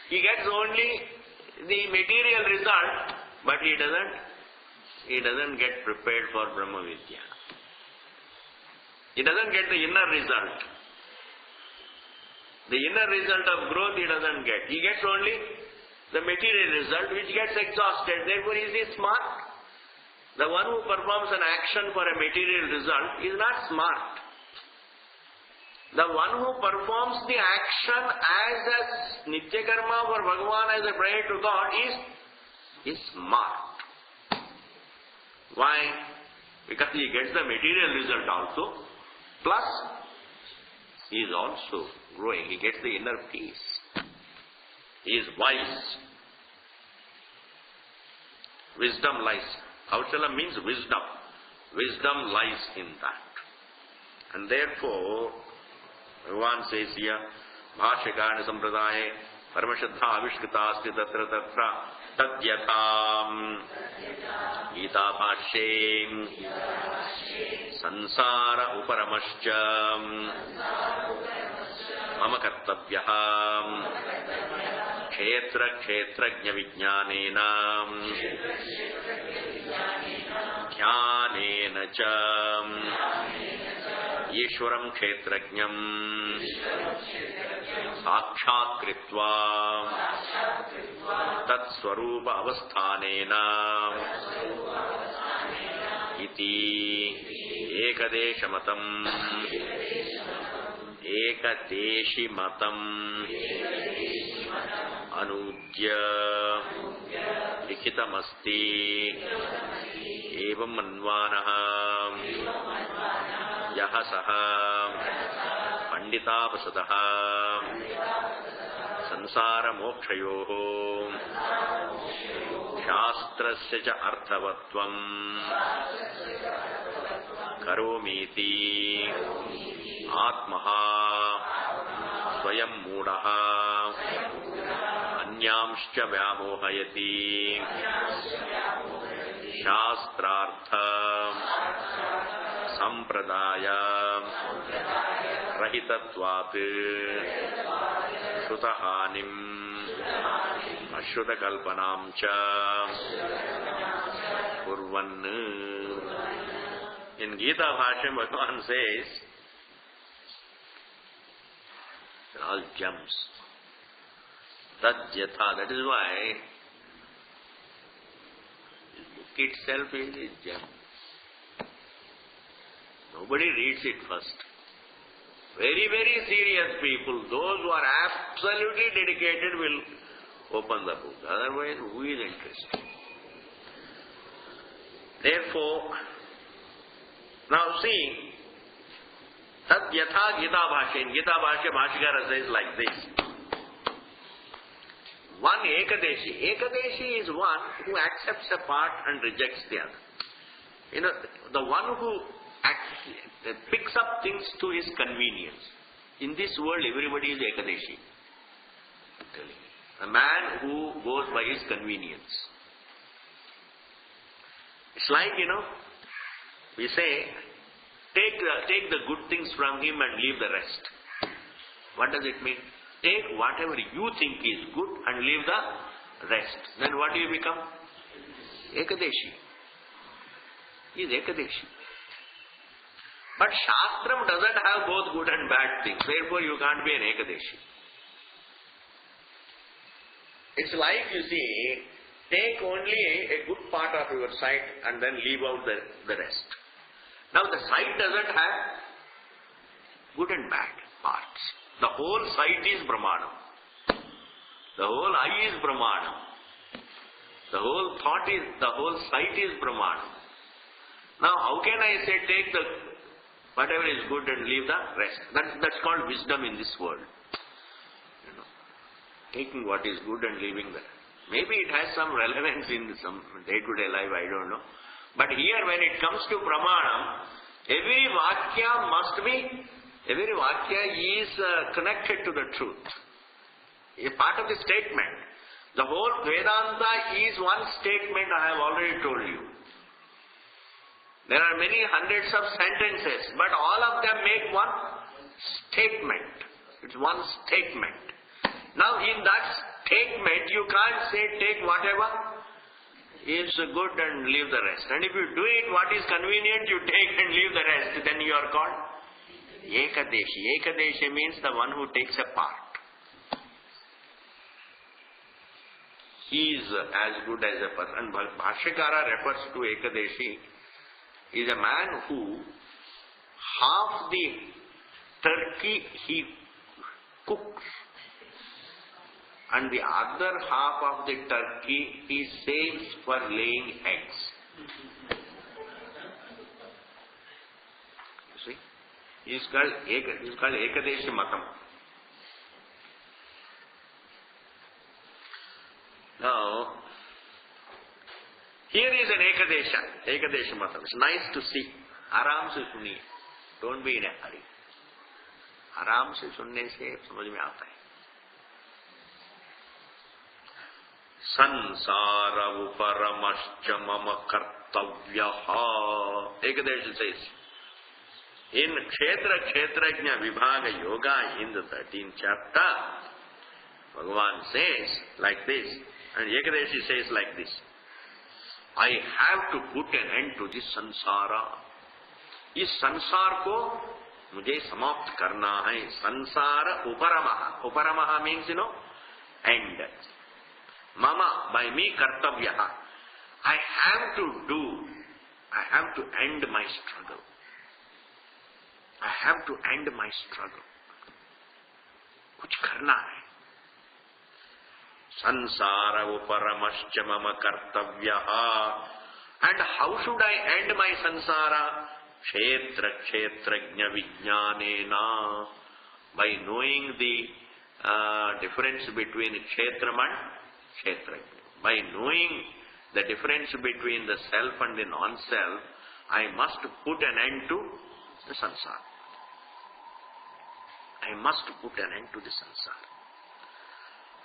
He gets only the material result, but he doesn't get prepared for Brahma Vidya. He doesn't get the inner result. The inner result of growth he doesn't get. He gets only the material result which gets exhausted. Therefore, is he smart? The one who performs an action for a material result is not smart. The one who performs the action as a Nitya Karma for Bhagavan, as a prayer to God, is smart. Why? Because he gets the material result also, plus he is also growing. He gets the inner peace. He is wise. Wisdom lies. Kaushala means wisdom. Wisdom lies in that. And therefore, Bhagavan says here, Bhashyakana Sampradaye Paramashadha Avishkritasthi Tatra Tatra Tadyatam Gita Bhashyem Sansara Uparamascha Mama Kartavyaham Kshetra Kshetrajna Vijnanena Dhyanena Cha Ishwaram Kshetrajnam Sakshat Kritva Tat Swarupa Avasthanena Iti Ekadeshamatam Ekadeshimatam Anudya Likitamasti Evam Manvanaha Yaha Saha Panditapasataha Sansara Mokshayoho Shastrasya Cha Arthavatvam Karomiti Atmaha Swayam Mudaha Anyamscha Vyamohayati Shastrartha Sampradaya Rahitatvat Shrutahanim Ashruta Cha Kurvan. In Gita Bhashyam, Bhagavan says, they're all gems. Tadyatha, that is why this book itself is a gem. Nobody reads it first. Very, very serious people, those who are absolutely dedicated, will open the book. Otherwise, who is interested? Therefore, now see, Tat Yatha Gita Bhashya. In Gita Bhashya, Bhashyakara says like this. One Ekadeshi. Ekadeshi is one who accepts a part and rejects the other. You know, the one who picks up things to his convenience. In this world, everybody is Ekadeshi. I'm telling you. A man who goes by his convenience. It's like, we say, take the good things from him and leave the rest. What does it mean? Take whatever you think is good and leave the rest. Then what do you become? Ekadeshi. He is Ekadeshi. But Shastram doesn't have both good and bad things. Therefore, you can't be an Ekadeshi. It's like, you see, take only a good part of your sight and then leave out the rest. Now, the sight doesn't have good and bad parts. The whole sight is Brahmanam. The whole eye is Brahmanam. The whole sight is Brahmanam. Now, how can I say take whatever is good and leave the rest? That's called wisdom in this world. Taking what is good and leaving the rest. Maybe it has some relevance in some day-to-day life, I don't know. But here when it comes to Pramanam, every Vakya is connected to the truth. A part of the statement. The whole Vedanta is one statement I have already told you. There are many hundreds of sentences, but all of them make one statement. It's one statement. Now in that statement, you can't say take whatever is good and leave the rest. And if you do it what is convenient, you take and leave the rest, then you are called Ekadeshi. Ekadeshi means the one who takes a part. is as good as a person. And Bhashyakara refers to Ekadeshi is a man who half the turkey he cooks and the other half of the turkey he saves for laying eggs. You see? He is called Ekadeshi Matam. Now, here is an Ekadeshi Matam. It's nice to see. आराम से सुनिए. Don't be in a hurry. आराम से सुनने से समझ में आता है. संसार उपरमश्च मम कर्तव्यः. Ekadeshi says, in Kshetrajna Vibhaga Yoga in the 13th chapter, Bhagavan says like this, and Ekadeshi says like this, I have to put an end to this sansara. इस संसार को मुझे समाप्त करना है. संसार उपरमः. उपरमः means, end. Mama, by me kartavyah. I have to end my struggle. I have to end my struggle. कुछ करना है. Sansara uparamascha mama kartavyah. And how should I end my sansara? Kshetrajna vijnanena. By knowing the difference between kshetram and kshetrajna. By knowing the difference between the self and the non-self, I must put an end to the sansara. I must put an end to the sansara.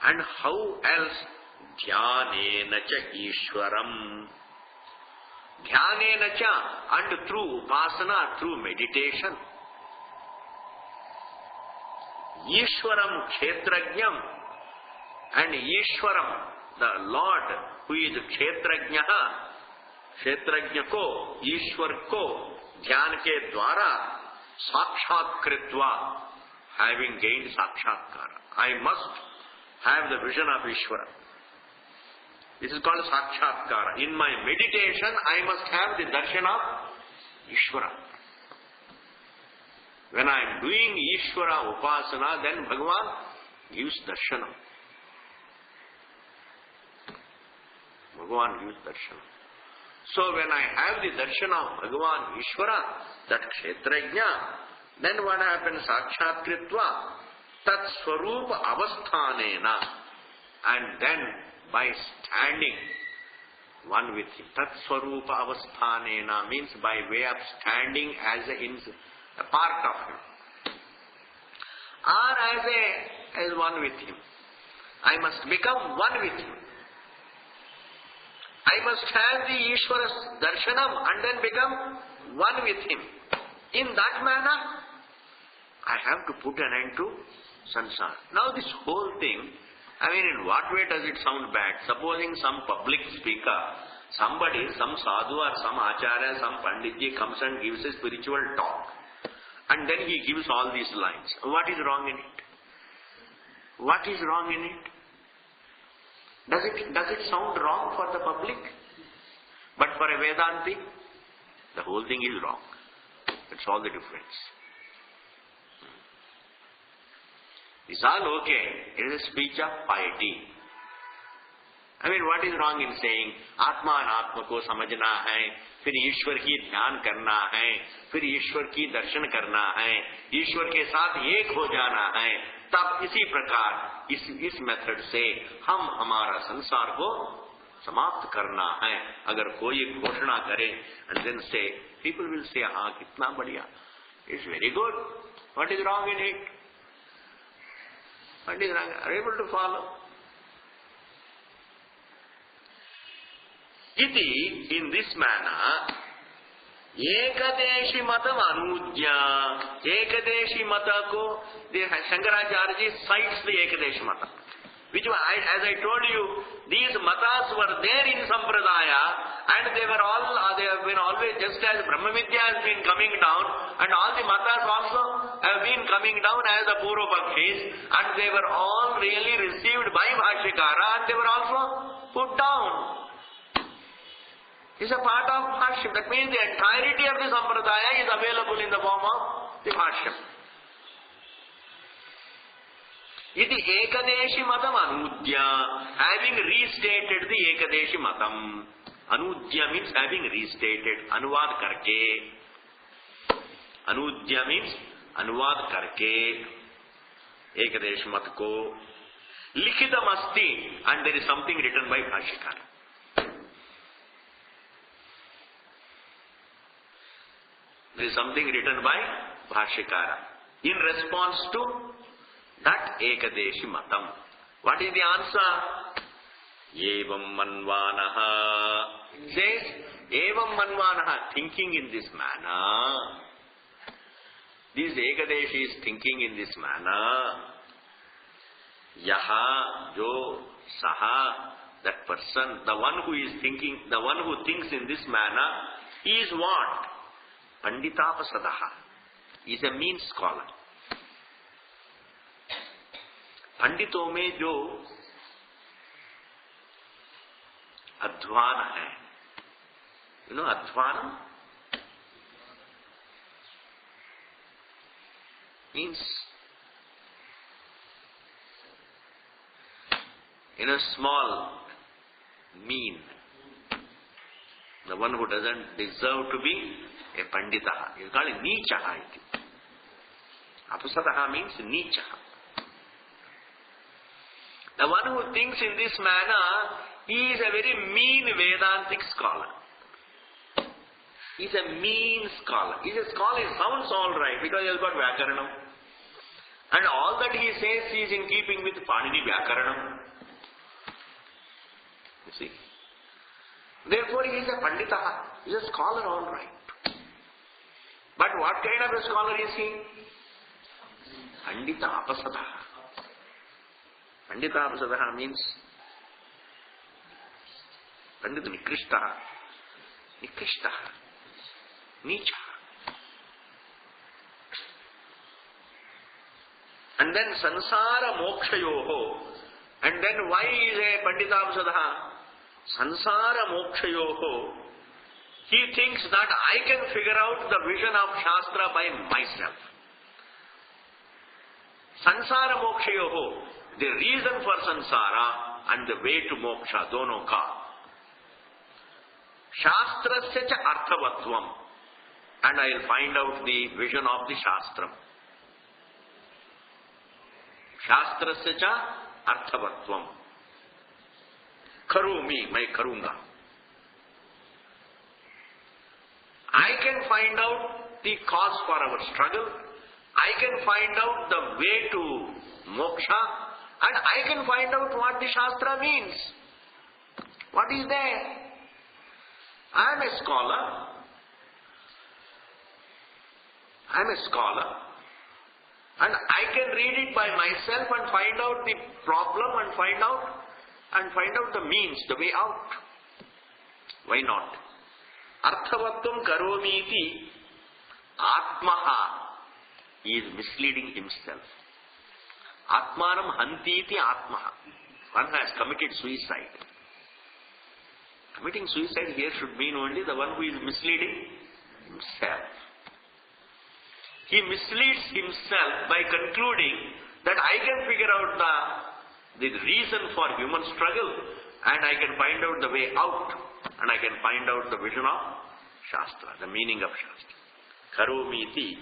And how else? Dhyanena cha Ishwaram. Dhyanena cha, and through upasana, through meditation. Ishwaram Kshetrajnam. And Ishwaram, the Lord, who is Kshetrajna, Kshetrajna ko, Ishwar ko, dhyan ke dwara, sakshat kritva, having gained sakshatkara. I must have the vision of Ishvara. This is called sakshatkara. In my meditation, I must have the darshan of Ishvara. When I am doing Ishvara upasana, then Bhagavan gives darshanam. Bhagavan gives darshanam. So when I have the darshan of Bhagavan Ishvara, that kshetrajna, then what happens? Sakshatkritva, tat swarupa avasthanena. And then by standing one with him. Tat swarupa avasthanena means by way of standing as a part of him. Or as one with him. I must become one with him. I must have the Ishvara's darshanam and then become one with him. In that manner, I have to put an end to sansara. Now this whole thing, in what way does it sound bad? Supposing some public speaker, somebody, some sadhu or some acharya, some panditji comes and gives a spiritual talk. And then he gives all these lines. What is wrong in it? What is wrong in it? Does it sound wrong for the public? But for a Vedanti, the whole thing is wrong. That's all the difference. It's all okay. It is a speech of piety. What is wrong in saying, Atma Anatma ko samajhna hai, फिर ईश्वर की ध्यान करना है, फिर ईश्वर की दर्शन करना है, ईश्वर के साथ एक हो जाना है, तब इसी प्रकार इस मेथड से हम हमारा संसार को समाप्त करना है. अगर कोई घोषणा करे and then say, people will say, हाँ कितना बढ़िया, it's very good. What is wrong in it? What is wrong? Are you able to follow? Iti, in this manner, Ekadeshi matam anujya. Ekadeshi mata ko, the Shankaracharya ji cites the Ekadeshi mata. Which, as I told you, these matas were there in Sampradaya and they have been always, just as Brahma Vidya has been coming down and all the matas also have been coming down as the Purva Pakshis, and they were all really received by Bhashyakara, and they were also put down. It's a part of Bhashyam. That means the entirety of the Sampradaya is available in the form of the Bhashyam. Iti Ekadeshi Matam Anudya, having restated the Ekadeshi Matam. Anudya means having restated, Anuvad Karke. Anudya means Anuvad Karke, Ekadeshi Mat ko, Likhitam Asti, and there is something written by Bhashyakara. There is something written by Bhashyakara in response to that Ekadeshi Matam. What is the answer? Evam Manvanaha. It says, Evam Manvanaha, thinking in this manner. This Ekadeshi is thinking in this manner. Yaha, Jo, Saha, that person, the one who is thinking, the one who thinks in this manner, he is what? Panditapasadaha. He is a mean scholar. पंडितों में जो अध्वान है, अध्वान means in a small, mean, the one who doesn't deserve to be a pandita. You call it nichaha. Apasadaha means nichaha. The one who thinks in this manner, he is a very mean Vedantic scholar. He is a mean scholar. He is a scholar, it sounds alright because he has got Vyakaranam. And all that he says is in keeping with Panini Vyakaranam. You see. Therefore he is a Pandita. He is a scholar alright. But what kind of a scholar is he? Pandita Apasadaha. Pandita Apasadaha means Pandita Nikrishtaha. Nikrishtaha. Nicha. And then Sansara Mokshayoho. And then why is a Pandita Apasadaha? Sansara Mokshayoho. He thinks that I can figure out the vision of Shastra by myself. Sansara Mokshayoho. The reason for Sansara and the way to Moksha, dono ka. Shastrasya cha arthavatvam. And I will find out the vision of the Shastram. Shastrasya cha arthavatvam. Karumi, mai karunga. I can find out the cause for our struggle. I can find out the way to moksha. And I can find out what the Shastra means. What is there? I am a scholar. I am a scholar. And I can read it by myself and find out the problem and find out the means, the way out. Why not? Arthavatvam karomi iti atmaha. He is misleading himself. Atmanam hantiti atmaha. One has committed suicide. Committing suicide here should mean only the one who is misleading himself. He misleads himself by concluding that I can figure out the reason for human struggle and I can find out the way out and I can find out the vision of Shastra, the meaning of Shastra. Karomiti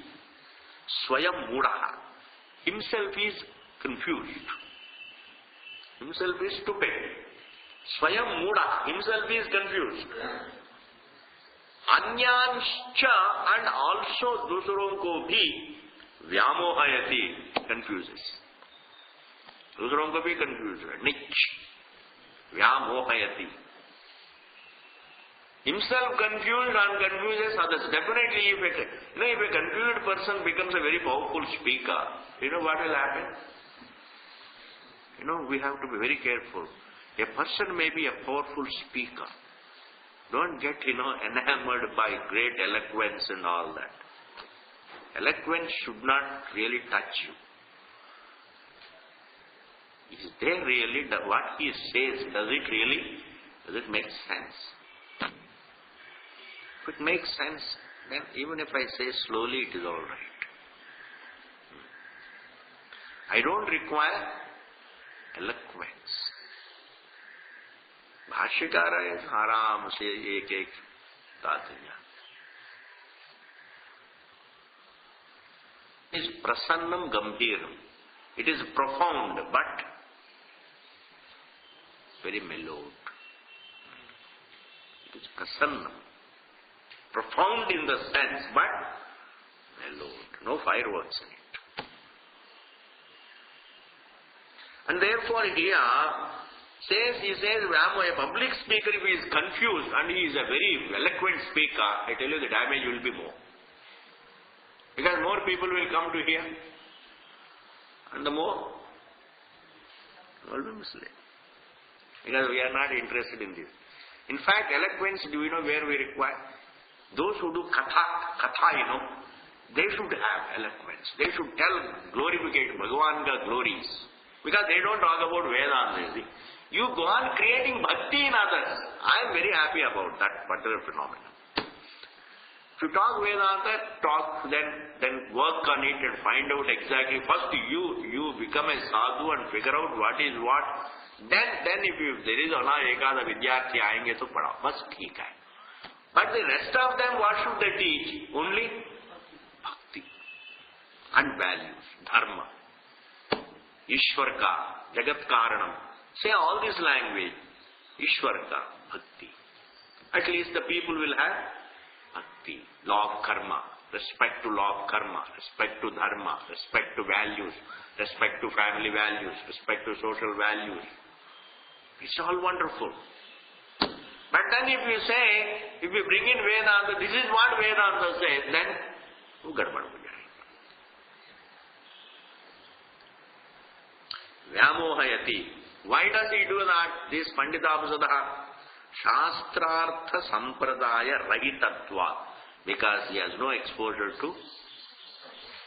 swayam mudaha. Himself is confused. Himself is stupid. Swayam muda. Himself is confused. Anyanscha, and also dusaron ko bhi vyamohayati, confuses. Dusaron ko bhi confused. Nich. Vyamohayati. Himself confused and confuses others. Definitely if a confused person becomes a very powerful speaker, you know what will happen? We have to be very careful. A person may be a powerful speaker. Don't get, enamored by great eloquence and all that. eloquence should not really touch you. Is there really, what he says, does it make sense? If it makes sense, then even if I say slowly, it is all right. I don't require eloquence. Bhashyakara is aram se ek tatanya. It is prasannam gambhiram. It is profound but very mellowed. It is prasannam. Profound in the sense but mellowed. No fireworks in it. And therefore here, he says, a public speaker, if he is confused and he is a very eloquent speaker, I tell you the damage will be more. Because more people will come to hear. And the more will be misled. Because we are not interested in this. In fact, eloquence, do you know where we require? Those who do katha, they should have eloquence. They should tell, glorification, Bhagavan's glories. Because they don't talk about Vedanta, you see. You go on creating bhakti in others. I am very happy about that particular phenomenon. If you talk Vedanta, then work on it and find out exactly. First you become a sadhu and figure out what is what. Then if there is ona ekada vidyarthi aayenge to padhao. Bas theek hai. But the rest of them, what should they teach? Only bhakti and values, dharma, Ishwarka, Jagat Karanam. Say all this language, Ishwarka, bhakti. At least the people will have bhakti, law of karma, respect to law of karma, respect to dharma, respect to values, respect to family values, respect to social values. It's all wonderful. But then if you bring in Vedanta, this is what Vedanta says, then who gadbad ho jayega? Vyamohayati. Why does he do that? This Panditapasadah Shastrartha Sampradaya Rahitatva. Because he has no exposure to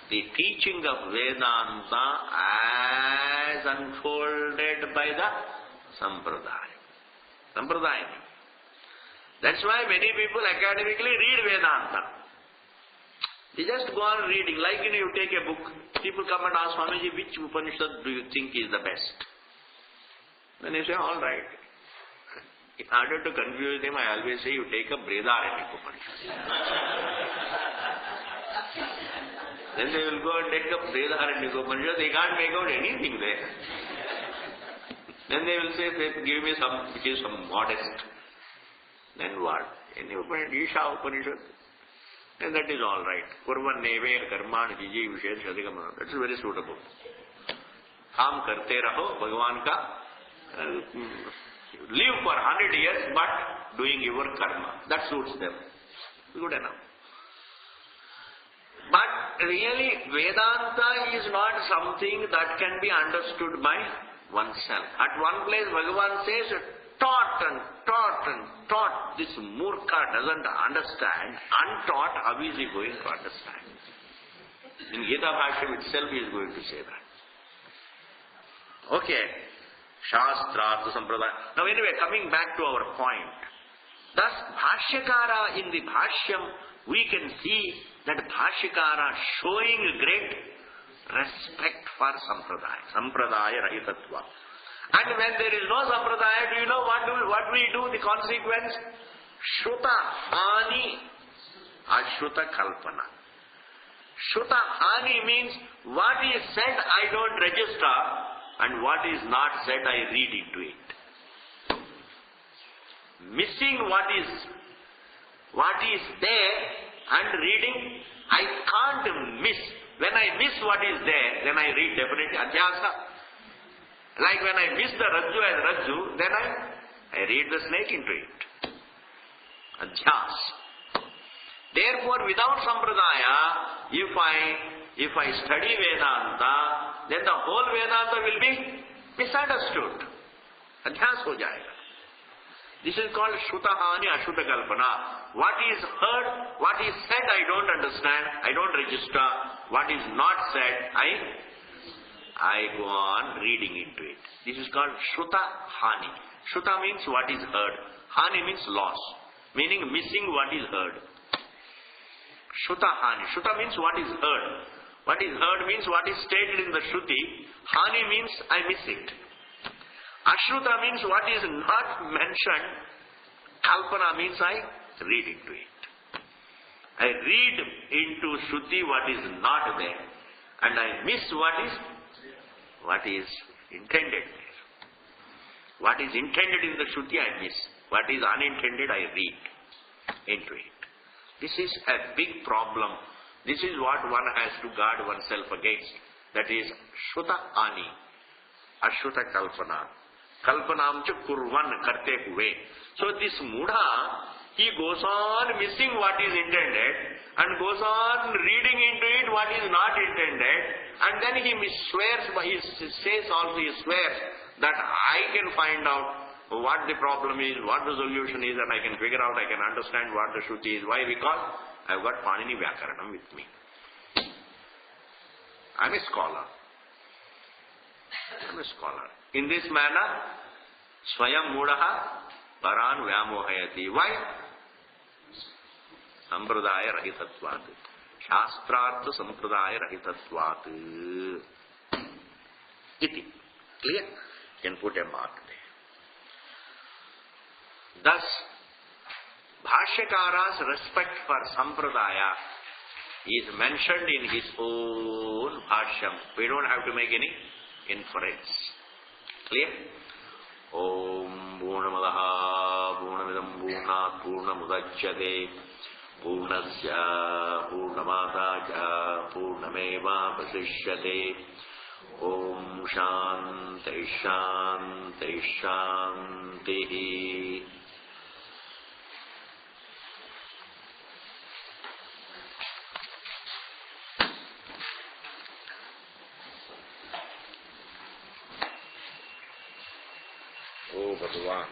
the teaching of Vedanta as unfolded by the Sampradaya. Sampradaya. That's why many people academically read Vedanta. They just go on reading. Like you take a book, people come and ask Swamiji, which Upanishad do you think is the best? Then you say, all right. In order to confuse them, I always say, you take a Brihadaranyaka Upanishad. Then they will go and take a Brihadaranyaka Upanishad. They can't make out anything there. Then they will say, give me some, which is some modest. Then what? Any Upanishad, Isha Upanishad. And that is all right. Kurvan neve karman jiji vished shadigamana. That is very suitable. Kaam karte raho, Bhagavan ka. Live for 100 years, but doing your karma. That suits them. Good enough. But really, Vedanta is not something that can be understood by oneself. At one place, Bhagavan says, taught and taught and taught. This Murkha doesn't understand. Untaught, how is he going to understand? In Gita Bhashya itself, he is going to say that. Okay. Shastrartha Sampradaya. Now anyway, coming back to our point. Thus, Bhashyakara in the Bhashyam, we can see that Bhashyakara showing great respect for Sampradaya. Sampradaya Rahitatva. And when there is no Sampradaya, do you know what we do? The consequence? Shruta Hani Ashruta Kalpana. Shruta Hani means what is said I don't register, and what is not said I read into it. Missing what is there and reading, I can't miss. When I miss what is there, then I read definitely Adhyasa. Like when I miss the Rajju as Rajju, then I read the snake into it. Adhyas. Therefore, without Sampradaya, if I study Vedanta, then the whole Vedanta will be misunderstood. Adhyas ho jayega. This is called Shrutahani Ashruta Kalpana. What is heard, what is said, I don't understand, I don't register. What is not said, I go on reading into it. This is called Shrutahani. Shruta means what is heard. Hani means loss, meaning missing what is heard. Shrutahani. Shruta means what is heard. What is heard means what is stated in the Shruti. Hani means I miss it. Ashruta means what is not mentioned. Kalpana means I read into it. I read into Shruti what is not there, and I miss what is intended there. What is intended in the Shruti I miss. What is unintended I read into it. This is a big problem. This is what one has to guard oneself against. That is Shruta Ani, Ashruta Kalpana. Kalpanam cha kurvan karte huve. So this Mudha, he goes on missing what is intended and goes on reading into it what is not intended, and then he swears that I can find out what the problem is, what the solution is, and I can figure out, I can understand what the Shruti is. Why? Because I've got Panini Vyakaranam with me. I'm a scholar. In this manner, Swayam Mudaha Paran Vyamohayati. Why? Sampradaya Rahitatvat. Shastrartha Sampradaya Rahitatvat. Iti. Clear? You can put a mark there. Thus, Bhashyakara's respect for Sampradaya is mentioned in his own Bhashyam. We don't have to make any inference. Clear? Om Purnamadaha Purnamidam Purnat Purnamudachyate Purnasya Purnamadaja Purnameva Vasishyate. Om Shanti Shanti Shanti. Oh, Bhagavan.